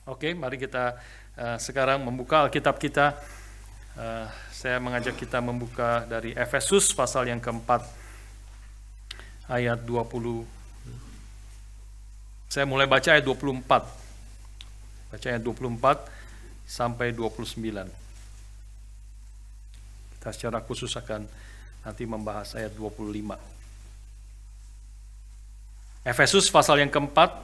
Oke, mari kita sekarang membuka Alkitab kita. Saya mengajak kita membuka dari Efesus pasal yang keempat ayat 20. Saya mulai baca ayat 24. Baca ayat 24 sampai 29. Kita secara khusus akan nanti membahas ayat 25. Efesus pasal yang keempat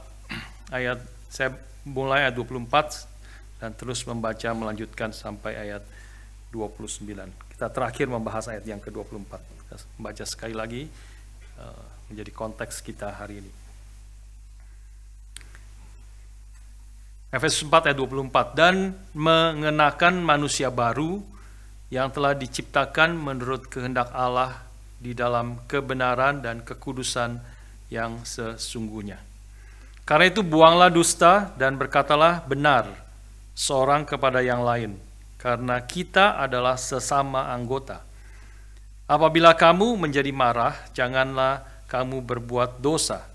ayat, saya mulai ayat 24 dan terus membaca melanjutkan sampai ayat 29. Kita terakhir membahas ayat yang ke-24. Kita membaca sekali lagi menjadi konteks kita hari ini. Efesus 4 ayat 24, dan mengenakan manusia baru yang telah diciptakan menurut kehendak Allah di dalam kebenaran dan kekudusan yang sesungguhnya. Karena itu buanglah dusta dan berkatalah benar seorang kepada yang lain, karena kita adalah sesama anggota. Apabila kamu menjadi marah, janganlah kamu berbuat dosa.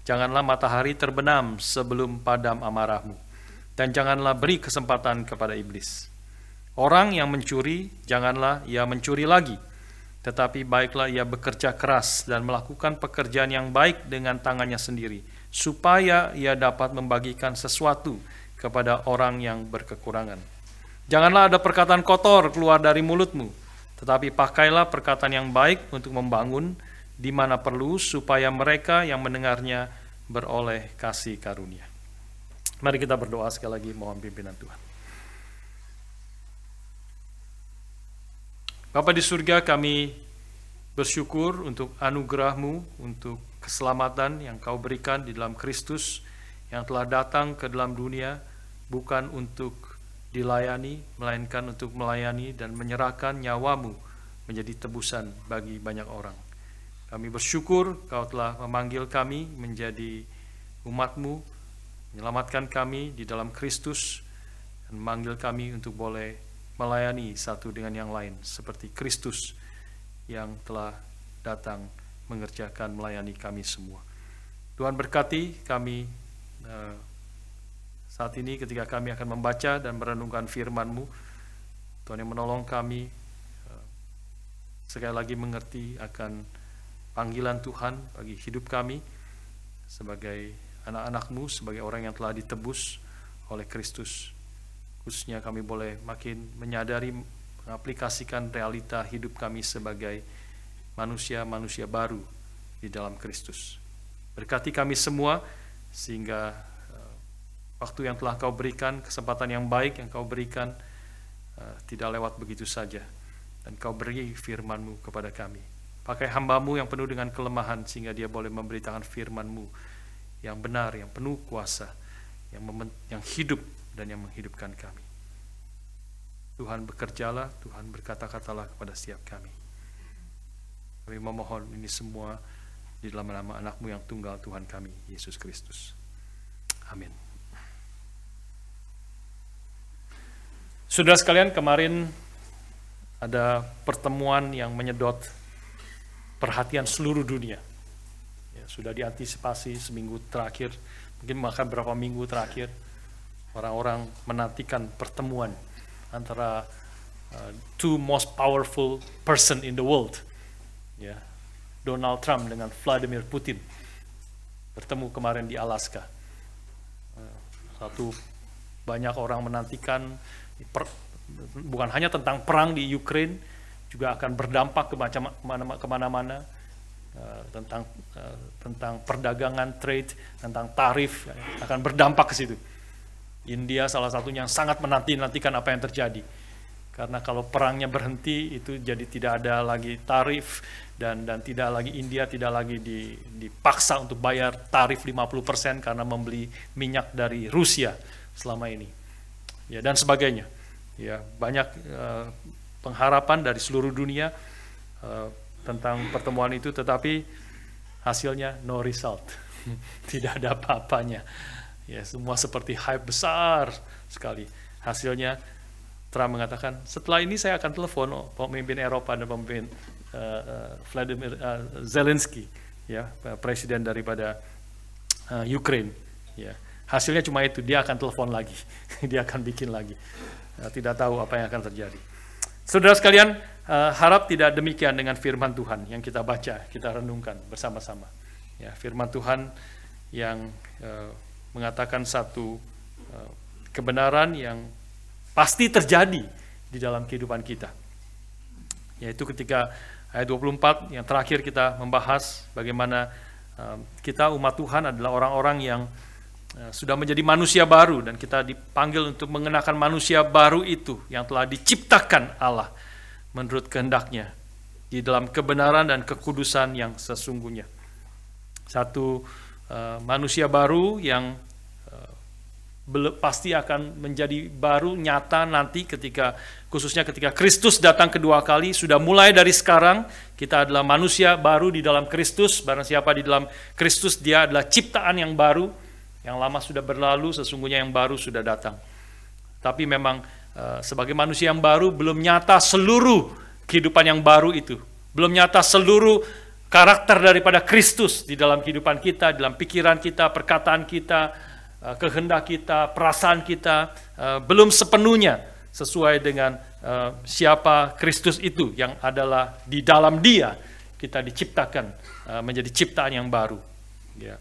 Janganlah matahari terbenam sebelum padam amarahmu. Dan janganlah beri kesempatan kepada iblis. Orang yang mencuri, janganlah ia mencuri lagi. Tetapi baiklah ia bekerja keras dan melakukan pekerjaan yang baik dengan tangannya sendiri, supaya ia dapat membagikan sesuatu kepada orang yang berkekurangan. Janganlah ada perkataan kotor keluar dari mulutmu, tetapi pakailah perkataan yang baik untuk membangun di mana perlu, supaya mereka yang mendengarnya beroleh kasih karunia. Mari kita berdoa sekali lagi, mohon pimpinan Tuhan. Bapa di surga, kami bersyukur untuk anugerah-Mu, untuk keselamatan yang Kau berikan di dalam Kristus, yang telah datang ke dalam dunia bukan untuk dilayani, melainkan untuk melayani dan menyerahkan nyawa-Mu menjadi tebusan bagi banyak orang. Kami bersyukur Kau telah memanggil kami menjadi umat-Mu, menyelamatkan kami di dalam Kristus, dan memanggil kami untuk boleh melayani satu dengan yang lain, seperti Kristus yang telah datang mengerjakan melayani kami semua. Tuhan berkati kami saat ini ketika kami akan membaca dan merenungkan firman-Mu. Tuhan yang menolong kami sekali lagi mengerti akan panggilan Tuhan bagi hidup kami sebagai anak-anak-Mu, sebagai orang yang telah ditebus oleh Kristus. Khususnya kami boleh makin menyadari, mengaplikasikan realita hidup kami sebagai manusia-manusia baru di dalam Kristus. Berkati kami semua, sehingga waktu yang telah Kau berikan, kesempatan yang baik yang Kau berikan, tidak lewat begitu saja. Dan Kau beri firman-Mu kepada kami. Pakai hamba-Mu yang penuh dengan kelemahan, sehingga dia boleh memberitakan firman-Mu yang benar, yang penuh kuasa, yang hidup dan yang menghidupkan kami. Tuhan bekerjalah, Tuhan berkata-katalah kepada setiap kami. Kami memohon ini semua di dalam nama anak-Mu yang tunggal, Tuhan kami, Yesus Kristus. Amin. Saudara sekalian, kemarin ada pertemuan yang menyedot perhatian seluruh dunia. Sudah diantisipasi seminggu terakhir, mungkin bahkan beberapa minggu terakhir, orang-orang menantikan pertemuan antara two most powerful person in the world, Donald Trump dengan Vladimir Putin, bertemu kemarin di Alaska. Banyak orang menantikan, bukan hanya tentang perang di Ukraine, juga akan berdampak kemana-mana. Tentang perdagangan, trade, tentang tarif, akan berdampak ke situ. India salah satunya yang sangat menantikan apa yang terjadi, karena kalau perangnya berhenti itu jadi tidak ada lagi tarif, dan tidak lagi India tidak lagi dipaksa untuk bayar tarif 50% karena membeli minyak dari Rusia selama ini, dan sebagainya. Banyak pengharapan dari seluruh dunia tentang pertemuan itu, tetapi hasilnya no result. Tidak ada apa-apanya. Semua seperti hype besar sekali. Hasilnya Trump mengatakan, setelah ini saya akan telepon pemimpin Eropa dan pemimpin Vladimir Zelensky, presiden daripada Ukraine. Hasilnya cuma itu, dia akan telepon lagi, dia akan bikin lagi. Tidak tahu apa yang akan terjadi. Saudara sekalian, harap tidak demikian dengan firman Tuhan yang kita baca, kita renungkan bersama-sama. Ya, firman Tuhan yang mengatakan satu kebenaran yang pasti terjadi di dalam kehidupan kita. Yaitu ketika ayat 24 yang terakhir kita membahas bagaimana kita umat Tuhan adalah orang-orang yang sudah menjadi manusia baru, dan kita dipanggil untuk mengenakan manusia baru itu yang telah diciptakan Allah menurut kehendaknya di dalam kebenaran dan kekudusan yang sesungguhnya. Satu manusia baru yang pasti akan menjadi baru nyata nanti khususnya ketika Kristus datang kedua kali. Sudah mulai dari sekarang kita adalah manusia baru di dalam Kristus. Barang siapa di dalam Kristus, dia adalah ciptaan yang baru. Yang lama sudah berlalu, sesungguhnya yang baru sudah datang. Tapi memang sebagai manusia yang baru belum nyata seluruh kehidupan yang baru itu. Belum nyata seluruh karakter daripada Kristus di dalam kehidupan kita, dalam pikiran kita, perkataan kita, kehendak kita, perasaan kita, belum sepenuhnya sesuai dengan siapa Kristus itu yang adalah di dalam Dia kita diciptakan menjadi ciptaan yang baru. Ya.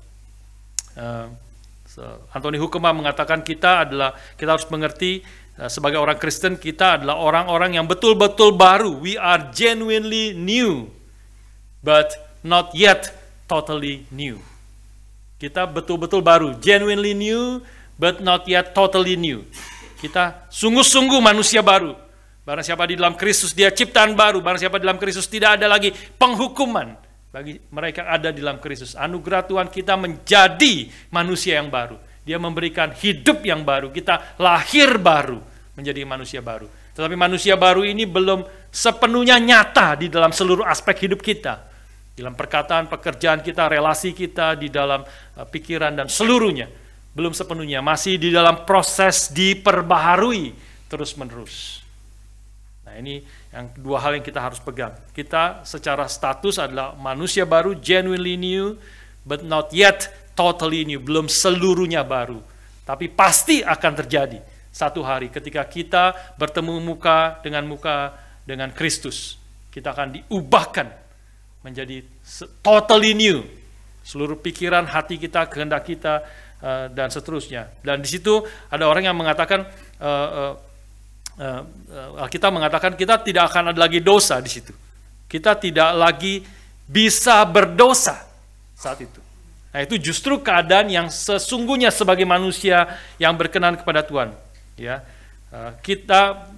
Anthony Hoekema mengatakan kita harus mengerti sebagai orang Kristen, kita adalah orang-orang yang betul-betul baru. We are genuinely new, but not yet totally new. Kita betul-betul baru, genuinely new, but not yet totally new. Kita sungguh-sungguh manusia baru. Barang siapa di dalam Kristus, dia ciptaan baru. Barang siapa di dalam Kristus, tidak ada lagi penghukuman bagi mereka yang ada di dalam Kristus. Anugerah Tuhan, kita menjadi manusia yang baru. Dia memberikan hidup yang baru. Kita lahir baru menjadi manusia baru. Tetapi manusia baru ini belum sepenuhnya nyata di dalam seluruh aspek hidup kita. Dalam perkataan, pekerjaan kita, relasi kita, di dalam pikiran dan seluruhnya. Belum sepenuhnya, masih di dalam proses diperbaharui terus-menerus. Nah, ini yang dua hal yang kita harus pegang. Kita secara status adalah manusia baru, genuinely new, but not yet totally new. Belum seluruhnya baru. Tapi pasti akan terjadi satu hari ketika kita bertemu muka dengan Kristus. Kita akan diubahkan menjadi totally new. Seluruh pikiran, hati kita, kehendak kita, dan seterusnya. Dan di situ ada orang yang mengatakan, kita mengatakan kita tidak akan ada lagi dosa di situ. Kita tidak lagi bisa berdosa saat itu. Nah, itu justru keadaan yang sesungguhnya sebagai manusia yang berkenan kepada Tuhan. Ya, kita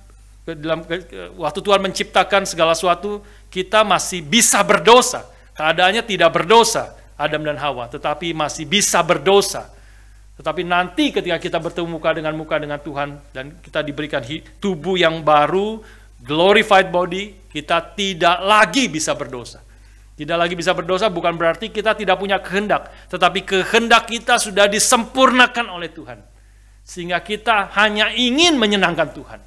waktu Tuhan menciptakan segala sesuatu, kita masih bisa berdosa. Keadaannya tidak berdosa, Adam dan Hawa, tetapi masih bisa berdosa. Tetapi nanti ketika kita bertemu muka dengan Tuhan dan kita diberikan tubuh yang baru, glorified body, kita tidak lagi bisa berdosa. Tidak lagi bisa berdosa bukan berarti kita tidak punya kehendak, tetapi kehendak kita sudah disempurnakan oleh Tuhan. Sehingga kita hanya ingin menyenangkan Tuhan.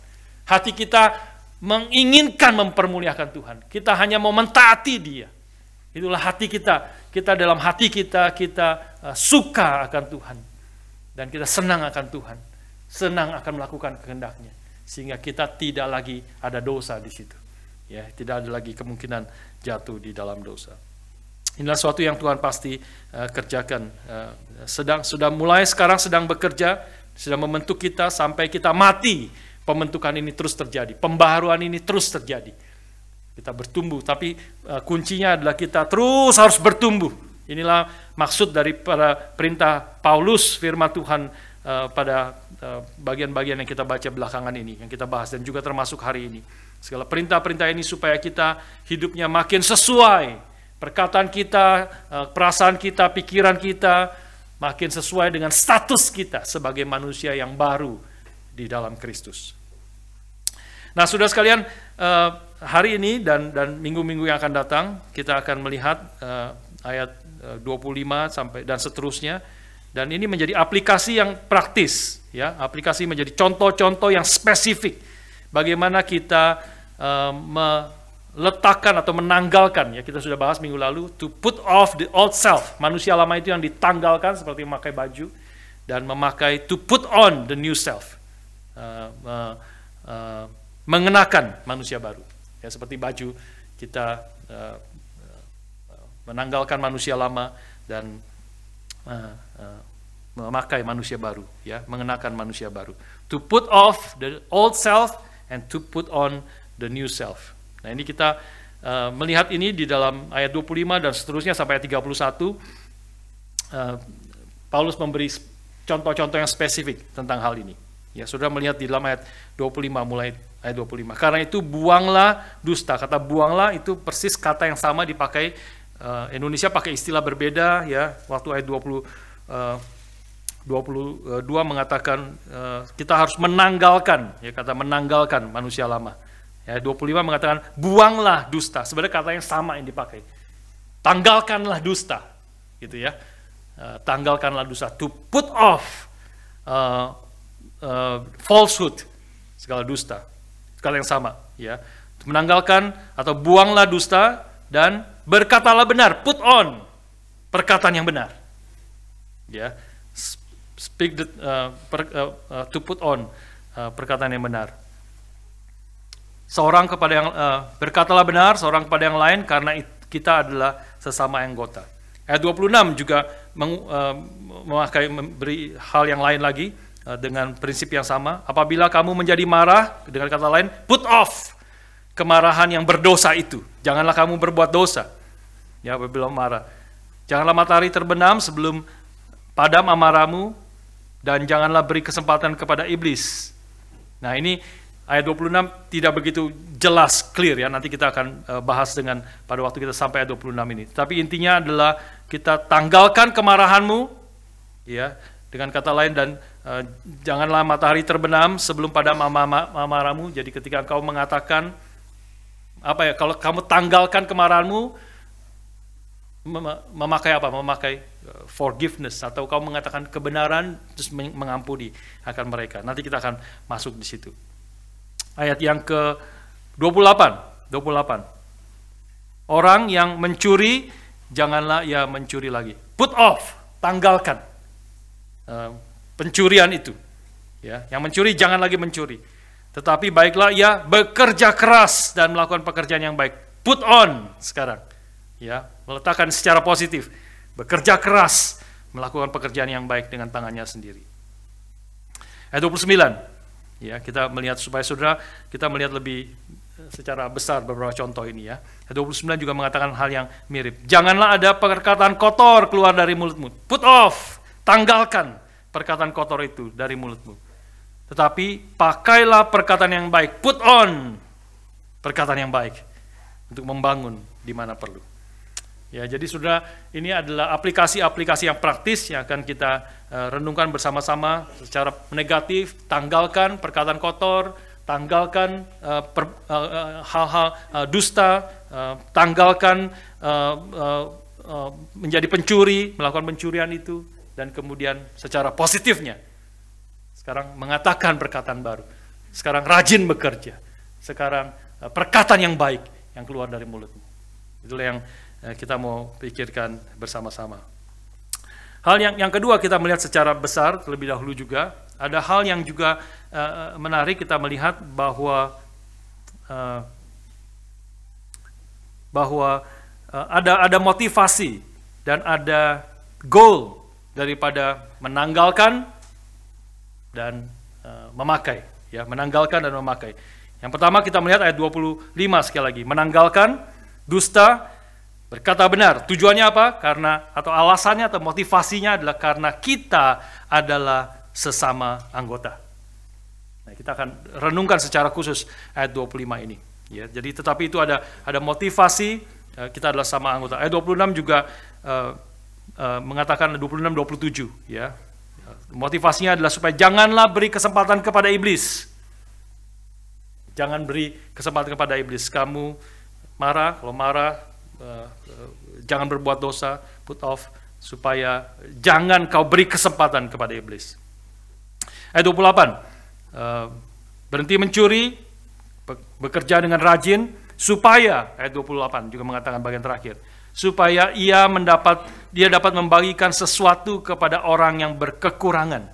Hati kita menginginkan mempermuliakan Tuhan. Kita hanya mau mentaati Dia. Itulah hati kita. Kita dalam hati kita suka akan Tuhan. Dan kita senang akan Tuhan, senang akan melakukan kehendak-Nya, sehingga kita tidak lagi ada dosa di situ. Ya, tidak ada lagi kemungkinan jatuh di dalam dosa. Inilah sesuatu yang Tuhan pasti kerjakan. Sudah mulai sekarang sedang bekerja, sedang membentuk kita sampai kita mati. Pembentukan ini terus terjadi, pembaharuan ini terus terjadi. Kita bertumbuh, tapi kuncinya adalah kita terus harus bertumbuh. Inilah maksud daripada perintah Paulus, firman Tuhan pada bagian-bagian yang kita baca belakangan ini, yang kita bahas dan juga termasuk hari ini. Segala perintah-perintah ini supaya kita hidupnya makin sesuai, perkataan kita, perasaan kita, pikiran kita makin sesuai dengan status kita sebagai manusia yang baru di dalam Kristus. Nah, saudara sekalian, hari ini dan minggu-minggu yang akan datang kita akan melihat ayat 25 sampai dan seterusnya, dan ini menjadi aplikasi yang praktis, ya, aplikasi menjadi contoh-contoh yang spesifik bagaimana kita meletakkan atau menanggalkan, ya, kita sudah bahas minggu lalu, to put off the old self, manusia lama itu yang ditanggalkan seperti memakai baju, dan memakai to put on the new self, mengenakan manusia baru. Ya, seperti baju kita menanggalkan manusia lama dan memakai manusia baru, ya, mengenakan manusia baru. To put off the old self and to put on the new self. Nah, ini kita melihat ini di dalam ayat 25 dan seterusnya sampai ayat 31. Paulus memberi contoh-contoh yang spesifik tentang hal ini. Ya, saudara melihat di dalam ayat 25, mulai ayat 25. Karena itu buanglah dusta. Kata buanglah itu persis kata yang sama dipakai, Indonesia pakai istilah berbeda, ya. Waktu ayat 22 mengatakan kita harus menanggalkan, ya, kata menanggalkan manusia lama. Ya, 25 mengatakan buanglah dusta. Sebenarnya kata yang sama yang dipakai. Tanggalkanlah dusta, gitu ya. Tanggalkanlah dusta. To put off falsehood, segala dusta, segala yang sama, ya. Menanggalkan atau buanglah dusta dan berkatalah benar. Put on, perkataan yang benar, ya. Speak the, to put on, perkataan yang benar. Seorang kepada yang berkatalah benar, seorang kepada yang lain, karena kita adalah sesama anggota. Ayat 26 juga memberi hal yang lain lagi dengan prinsip yang sama. Apabila kamu menjadi marah, dengan kata lain, put off kemarahan yang berdosa itu. Janganlah kamu berbuat dosa. Ya, apabila marah, janganlah matahari terbenam sebelum padam amarahmu, dan janganlah beri kesempatan kepada iblis. Nah, ini ayat 26 tidak begitu jelas, clear, ya. Nanti kita akan bahas pada waktu kita sampai ayat 26 ini. Tapi intinya adalah kita tanggalkan kemarahanmu, ya, dengan kata lain, dan janganlah matahari terbenam sebelum padam amarahmu. Jadi ketika engkau mengatakan kalau kamu tanggalkan kemarahanmu, memakai apa? Memakai forgiveness, atau kau mengatakan kebenaran terus mengampuni akan mereka. Nanti kita akan masuk di situ. Ayat yang ke-28. Orang yang mencuri, janganlah ia mencuri lagi. Put off, tanggalkan pencurian itu. Ya, yang mencuri jangan lagi mencuri. Tetapi baiklah ia bekerja keras dan melakukan pekerjaan yang baik. Put on sekarang. Ya, meletakkan secara positif. Bekerja keras, melakukan pekerjaan yang baik dengan tangannya sendiri. Ayat 29. Ya, kita melihat, supaya saudara kita melihat lebih secara besar beberapa contoh ini, ya. Ayat 29 juga mengatakan hal yang mirip. Janganlah ada perkataan kotor keluar dari mulutmu. Put off, tanggalkan perkataan kotor itu dari mulutmu. Tetapi pakailah perkataan yang baik. Put on perkataan yang baik untuk membangun di mana perlu. Ya, jadi saudara, ini adalah aplikasi-aplikasi yang praktis yang akan kita renungkan bersama-sama secara negatif. Tanggalkan perkataan kotor, tanggalkan hal-hal dusta, tanggalkan menjadi pencuri, melakukan pencurian itu, dan kemudian secara positifnya sekarang mengatakan perkataan baru. Sekarang rajin bekerja. Sekarang perkataan yang baik yang keluar dari mulutmu. Itulah yang kita mau pikirkan bersama-sama. Hal yang kedua, kita melihat secara besar terlebih dahulu juga. Ada hal yang juga menarik, kita melihat bahwa ada motivasi dan ada goal daripada menanggalkan dan memakai. Ya, menanggalkan dan memakai. Yang pertama kita melihat ayat 25 sekali lagi. Menanggalkan dusta, berkata benar. Tujuannya apa? Karena, atau alasannya atau motivasinya adalah karena kita adalah sesama anggota. Nah, kita akan renungkan secara khusus ayat 25 ini. Ya, jadi tetapi itu ada motivasi, kita adalah sama anggota. Ayat 26 juga mengatakan 26-27. Ya. Motivasinya adalah supaya janganlah beri kesempatan kepada iblis. Jangan beri kesempatan kepada iblis. Kamu marah, kalau marah, jangan berbuat dosa, put off, supaya jangan kau beri kesempatan kepada iblis. Ayat 28, berhenti mencuri, bekerja dengan rajin, supaya, ayat 28 juga mengatakan bagian terakhir, supaya dia dapat membagikan sesuatu kepada orang yang berkekurangan.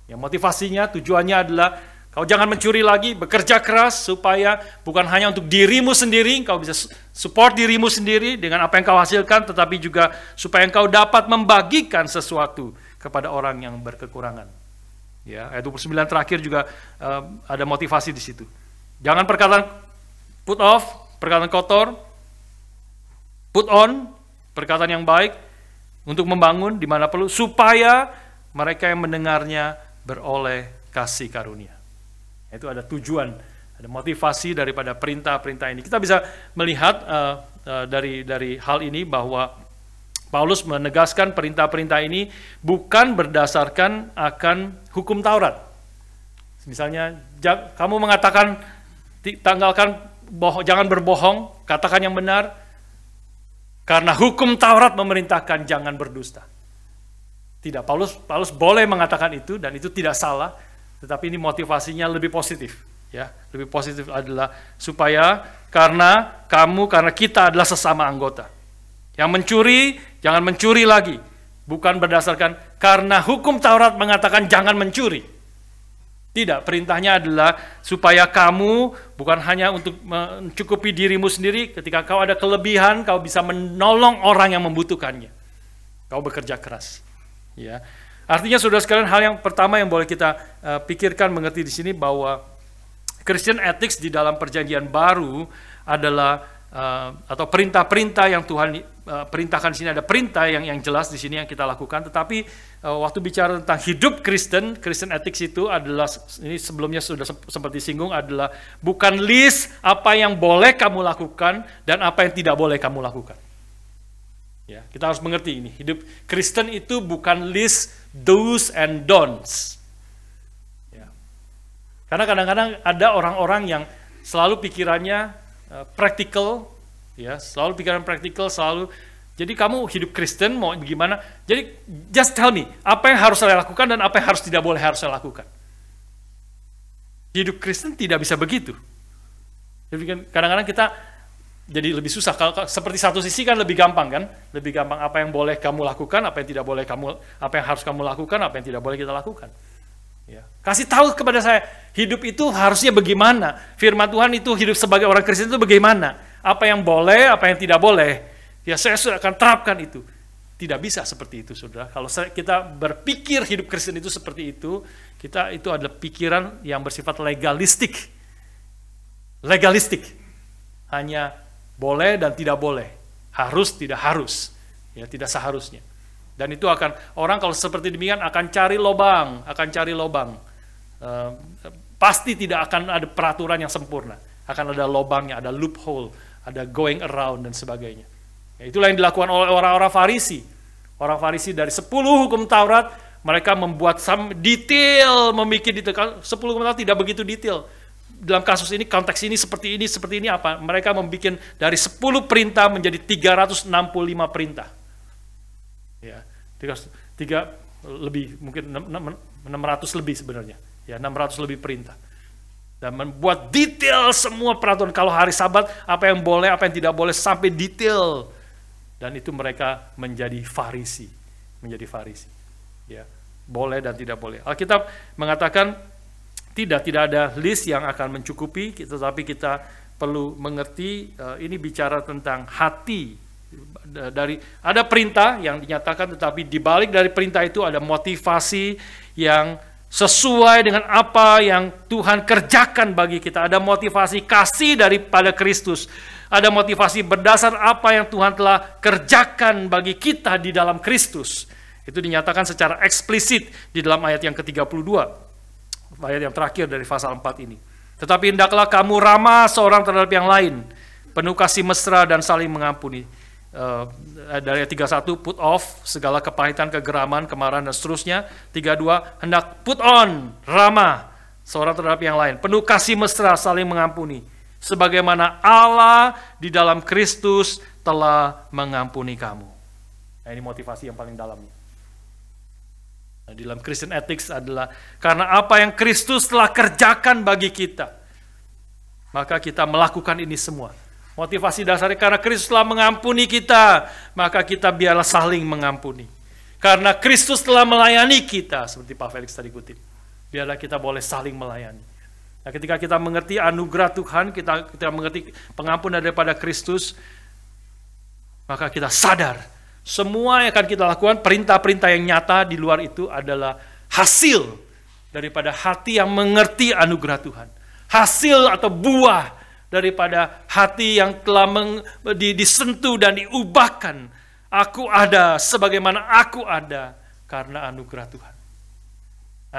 Ya, motivasinya, tujuannya adalah kau jangan mencuri lagi, bekerja keras supaya bukan hanya untuk dirimu sendiri, kau bisa support dirimu sendiri dengan apa yang kau hasilkan, tetapi juga supaya engkau dapat membagikan sesuatu kepada orang yang berkekurangan. Ya, ayat 29 terakhir juga ada motivasi di situ. Jangan perkataan put off, perkataan kotor, put on, perkataan yang baik untuk membangun di mana perlu, supaya mereka yang mendengarnya beroleh kasih karunia. Itu ada tujuan, ada motivasi daripada perintah-perintah ini. Kita bisa melihat dari hal ini bahwa Paulus menegaskan perintah-perintah ini bukan berdasarkan akan hukum Taurat. Misalnya, kamu mengatakan, jangan berbohong, katakan yang benar, karena hukum Taurat memerintahkan jangan berdusta. Tidak, Paulus boleh mengatakan itu dan itu tidak salah, tetapi ini motivasinya lebih positif. Ya, lebih positif adalah supaya karena kita adalah sesama anggota. Yang mencuri, jangan mencuri lagi. Bukan berdasarkan karena hukum Taurat mengatakan jangan mencuri. Tidak, perintahnya adalah supaya kamu bukan hanya untuk mencukupi dirimu sendiri, ketika kau ada kelebihan, kau bisa menolong orang yang membutuhkannya. Kau bekerja keras. Ya, artinya saudara sekalian, hal yang pertama yang boleh kita pikirkan, mengerti di sini bahwa Christian ethics di dalam perjanjian baru adalah atau perintah-perintah yang Tuhan perintahkan di sini, ada perintah yang jelas di sini yang kita lakukan. Tetapi waktu bicara tentang hidup Kristen ethics itu adalah, ini sebelumnya sudah sempat disinggung, adalah bukan list apa yang boleh kamu lakukan dan apa yang tidak boleh kamu lakukan. Ya, kita harus mengerti ini. Hidup Kristen itu bukan list do's and don'ts. Ya. Karena kadang-kadang ada orang-orang yang selalu pikirannya praktikal, ya, selalu pikiran praktikal, selalu. Jadi kamu hidup Kristen mau gimana? Jadi just tell me apa yang harus saya lakukan dan apa yang tidak boleh harus saya lakukan. Hidup Kristen tidak bisa begitu. Jadi kadang-kadang kita jadi lebih susah. Kalau seperti satu sisi kan lebih gampang kan? Lebih gampang apa yang boleh kamu lakukan, apa yang tidak boleh apa yang harus kamu lakukan, apa yang tidak boleh kita lakukan. Ya. Kasih tahu kepada saya, hidup itu harusnya bagaimana? Firman Tuhan itu hidup sebagai orang Kristen itu bagaimana? Apa yang boleh, apa yang tidak boleh? Ya, saya sudah akan terapkan itu. Tidak bisa seperti itu, saudara. Kalau kita berpikir hidup Kristen itu seperti itu adalah pikiran yang bersifat legalistik. Legalistik. Hanya boleh dan tidak boleh, harus tidak harus, ya, tidak seharusnya. Dan itu orang kalau seperti demikian akan cari lobang, pasti tidak akan ada peraturan yang sempurna, akan ada lobangnya, ada loophole, ada going around dan sebagainya. Ya, itulah yang dilakukan oleh orang-orang Farisi. Orang Farisi dari 10 hukum Taurat, mereka membuat detail, memikir detail. 10 hukum Taurat tidak begitu detail. Dalam kasus ini, konteks ini, seperti ini apa? Mereka membuat dari 10 perintah menjadi 365 perintah. Ya, 3 lebih, mungkin 600 lebih sebenarnya. Ya, 600 lebih perintah. Dan membuat detail semua peraturan. Kalau hari Sabat, apa yang boleh, apa yang tidak boleh, sampai detail. Dan itu mereka menjadi Farisi. Ya, boleh dan tidak boleh. Alkitab mengatakan, tidak ada list yang akan mencukupi, tetapi kita perlu mengerti ini bicara tentang hati. Ada perintah yang dinyatakan, tetapi di balik dari perintah itu ada motivasi yang sesuai dengan apa yang Tuhan kerjakan bagi kita. Ada motivasi kasih daripada Kristus. Ada motivasi berdasar apa yang Tuhan telah kerjakan bagi kita di dalam Kristus. Itu dinyatakan secara eksplisit di dalam ayat yang ke-32. Ayat yang terakhir dari pasal 4 ini. Tetapi hendaklah kamu ramah seorang terhadap yang lain, penuh kasih mesra dan saling mengampuni. Dari ayat 31, put off segala kepahitan, kegeraman, kemarahan dan seterusnya. 32, hendak put on, ramah seorang terhadap yang lain, penuh kasih mesra, saling mengampuni. Sebagaimana Allah di dalam Kristus telah mengampuni kamu. Nah, ini motivasi yang paling dalamnya. Di dalam Christian ethics adalah karena apa yang Kristus telah kerjakan bagi kita, maka kita melakukan ini semua. Motivasi dasarnya karena Kristus telah mengampuni kita, maka kita biarlah saling mengampuni. Karena Kristus telah melayani kita, seperti Pak Felix tadi kutip, biarlah kita boleh saling melayani. Nah, ketika kita mengerti anugerah Tuhan, kita mengerti pengampunan daripada Kristus, maka kita sadar semua yang akan kita lakukan, perintah-perintah yang nyata di luar itu adalah hasil daripada hati yang mengerti anugerah Tuhan. Hasil atau buah daripada hati yang telah disentuh dan diubahkan. Aku ada sebagaimana aku ada karena anugerah Tuhan.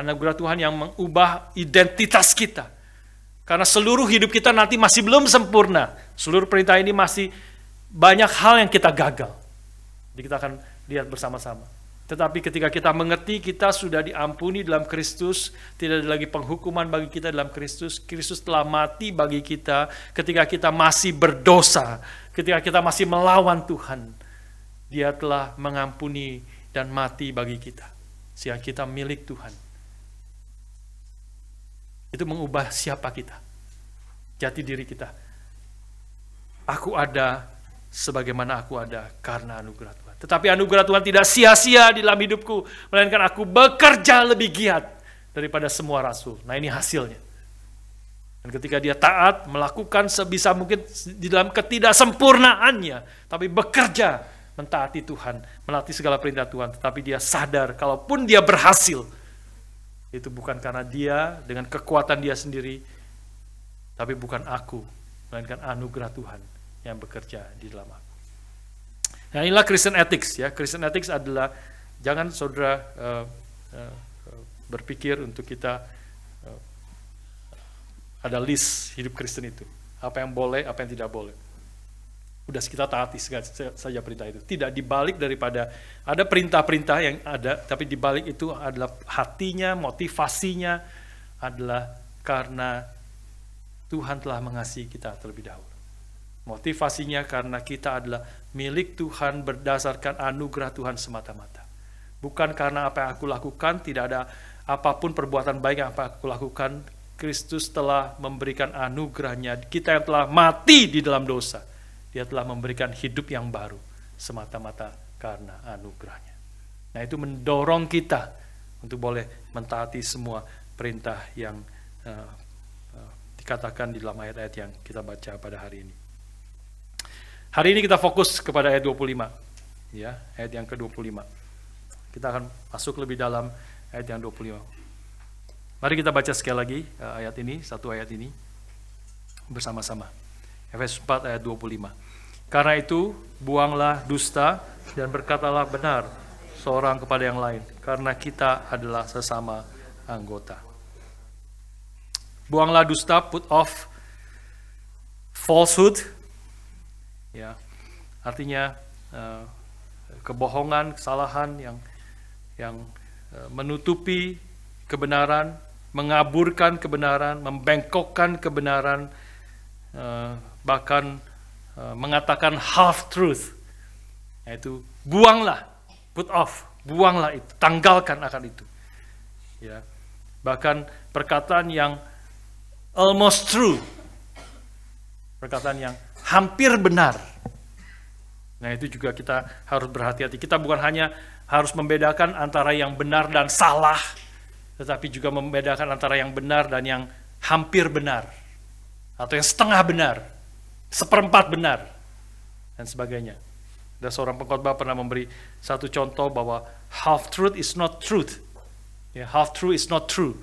Anugerah Tuhan yang mengubah identitas kita. Karena seluruh hidup kita nanti masih belum sempurna. Seluruh perintah ini masih banyak hal yang kita gagal. Jadi kita akan lihat bersama-sama. Tetapi ketika kita mengerti kita sudah diampuni dalam Kristus, tidak ada lagi penghukuman bagi kita dalam Kristus. Kristus telah mati bagi kita ketika kita masih berdosa, ketika kita masih melawan Tuhan. Dia telah mengampuni dan mati bagi kita, sehingga kita milik Tuhan. Itu mengubah siapa kita, jati diri kita. Aku ada sebagaimana aku ada karena anugerah Tuhan. Tetapi anugerah Tuhan tidak sia-sia di dalam hidupku, melainkan aku bekerja lebih giat daripada semua rasul. Nah, ini hasilnya. Dan ketika dia taat, melakukan sebisa mungkin di dalam ketidaksempurnaannya, tapi bekerja mentaati Tuhan, melatih segala perintah Tuhan, tetapi dia sadar kalaupun dia berhasil, itu bukan karena dia dengan kekuatan dia sendiri, tapi bukan aku, melainkan anugerah Tuhan yang bekerja di dalam aku. Nah, inilah Christian ethics ya. Christian ethics adalah jangan saudara berpikir untuk kita ada list hidup Kristen itu. Apa yang boleh, apa yang tidak boleh. Udah kita taati saja perintah itu. Tidak dibalik daripada ada perintah-perintah yang ada, tapi dibalik itu adalah hatinya, motivasinya adalah karena Tuhan telah mengasihi kita terlebih dahulu. Motivasinya karena kita adalah milik Tuhan berdasarkan anugerah Tuhan semata-mata. Bukan karena apa yang aku lakukan, tidak ada apapun perbuatan baik yang apa aku lakukan. Kristus telah memberikan anugerahnya. Kita yang telah mati di dalam dosa, Dia telah memberikan hidup yang baru semata-mata karena anugerahnya. Nah, itu mendorong kita untuk boleh mentaati semua perintah yang dikatakan di dalam ayat-ayat yang kita baca pada hari ini. Hari ini kita fokus kepada ayat 25, ya, ayat yang ke-25. Kita akan masuk lebih dalam ayat yang 25. Mari kita baca sekali lagi ayat ini, satu ayat ini bersama-sama. Efesus 4 ayat 25. Karena itu, buanglah dusta dan berkatalah benar seorang kepada yang lain, karena kita adalah sesama anggota. Buanglah dusta, put off falsehood. Ya, artinya kebohongan, kesalahan yang menutupi kebenaran, mengaburkan kebenaran, membengkokkan kebenaran, bahkan mengatakan half truth. Yaitu buanglah, put off, buanglah itu, tanggalkan akan itu. Ya, bahkan perkataan yang almost true, perkataan yang hampir benar. Nah, itu juga kita harus berhati-hati. Kita bukan hanya harus membedakan antara yang benar dan salah, tetapi juga membedakan antara yang benar dan yang hampir benar, atau yang setengah benar, seperempat benar, dan sebagainya. Dan seorang pengkhotbah pernah memberi satu contoh bahwa half truth is not truth. Ya, half truth is not true.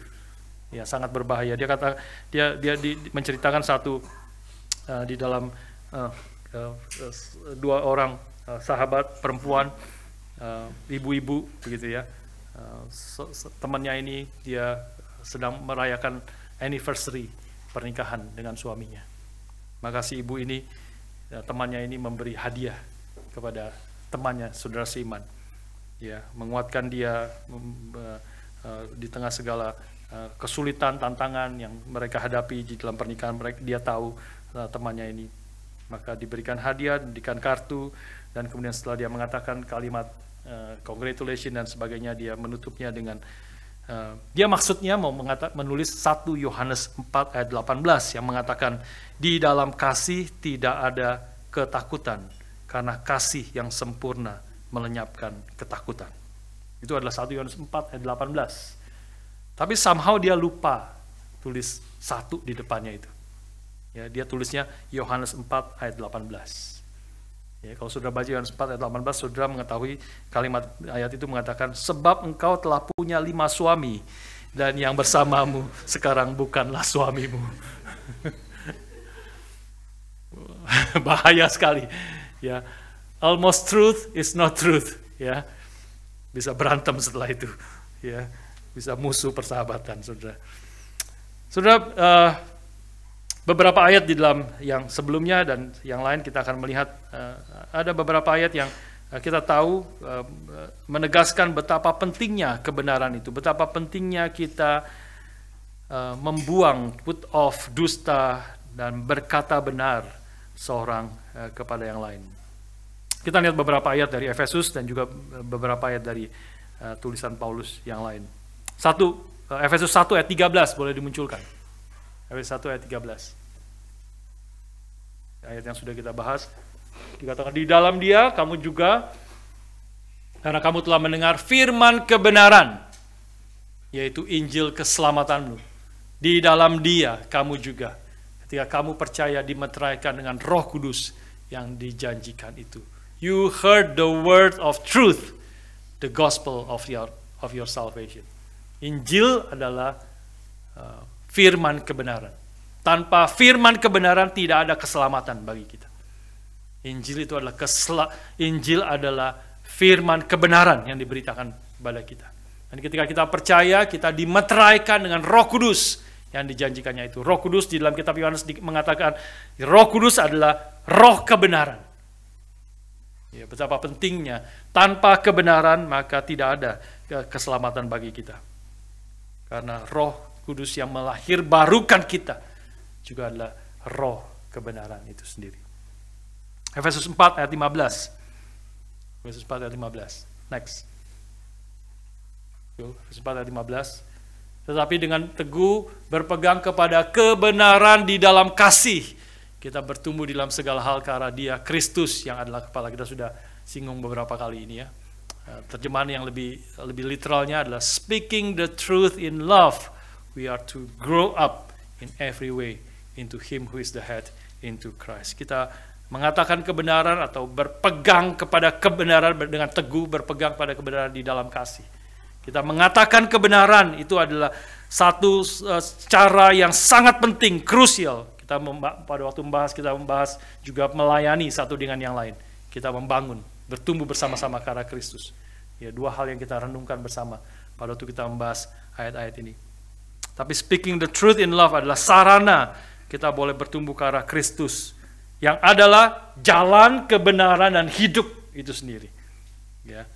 Ya, sangat berbahaya. Dia menceritakan satu di dalam dua orang sahabat perempuan, ibu-ibu begitu ya. Temannya ini dia sedang merayakan anniversary pernikahan dengan suaminya. Maka si ibu ini, temannya ini memberi hadiah kepada temannya, saudara seiman. Ya, menguatkan dia di tengah segala kesulitan, tantangan yang mereka hadapi di dalam pernikahan mereka. Dia tahu temannya ini, maka diberikan hadiah, diberikan kartu, dan kemudian setelah dia mengatakan kalimat congratulations dan sebagainya, dia menutupnya dengan Dia maksudnya mau menulis 1 Yohanes 4 ayat 18 yang mengatakan di dalam kasih tidak ada ketakutan karena kasih yang sempurna melenyapkan ketakutan. Itu adalah 1 Yohanes 4 ayat 18. Tapi somehow dia lupa tulis 1 di depannya itu. Ya, dia tulisnya Yohanes 4 ayat 18. Ya, kalau saudara baca Yohanes 4 ayat 18, saudara mengetahui kalimat ayat itu mengatakan, sebab engkau telah punya 5 suami, dan yang bersamamu sekarang bukanlah suamimu. Bahaya sekali. Ya, almost truth is not truth. Ya, bisa berantem setelah itu. Ya, bisa musuh persahabatan, saudara. Saudara, beberapa ayat di dalam yang sebelumnya dan yang lain kita akan melihat ada beberapa ayat yang kita tahu menegaskan betapa pentingnya kebenaran itu, betapa pentingnya kita membuang, put off dusta dan berkata benar seorang kepada yang lain. Kita lihat beberapa ayat dari Efesus dan juga beberapa ayat dari tulisan Paulus yang lain. Efesus 1 ayat 13 boleh dimunculkan. Efesus 1 ayat 13. Ayat yang sudah kita bahas. Dikatakan di dalam Dia kamu juga, karena kamu telah mendengar firman kebenaran, yaitu Injil keselamatanmu. Di dalam Dia kamu juga, ketika kamu percaya, dimeteraikan dengan Roh Kudus yang dijanjikan itu. You heard the word of truth, the gospel of your salvation. Injil adalah firman kebenaran. Tanpa firman kebenaran tidak ada keselamatan bagi kita. Injil itu adalah Injil adalah firman kebenaran yang diberitakan kepada kita. Dan ketika kita percaya, kita dimeteraikan dengan Roh Kudus yang dijanjikannya itu. Roh Kudus di dalam kitab Yohanes mengatakan, Roh Kudus adalah roh kebenaran. Ya, betapa pentingnya. Tanpa kebenaran maka tidak ada keselamatan bagi kita. Karena Roh Kudus yang melahirbarukan kita juga adalah roh kebenaran itu sendiri. Efesus 4 ayat 15. Efesus 4 ayat 15. Next. Efesus 4 ayat 15. Tetapi dengan teguh berpegang kepada kebenaran di dalam kasih, kita bertumbuh di dalam segala hal karena Dia Kristus yang adalah kepala. Kita sudah singgung beberapa kali ini ya. Terjemahan yang lebih literalnya adalah speaking the truth in love, we are to grow up in every way into Him who is the head, into Christ. Kita mengatakan kebenaran atau berpegang kepada kebenaran dengan teguh, berpegang pada kebenaran di dalam kasih. Kita mengatakan kebenaran itu adalah satu cara yang sangat penting, krusial. Kita pada waktu kita membahas juga melayani satu dengan yang lain. Kita membangun, bertumbuh bersama-sama karena Kristus. Ya, 2 hal yang kita renungkan bersama pada waktu kita membahas ayat-ayat ini. Tapi speaking the truth in love adalah sarana kita boleh bertumbuh ke arah Kristus, yang adalah jalan kebenaran dan hidup itu sendiri. Ya.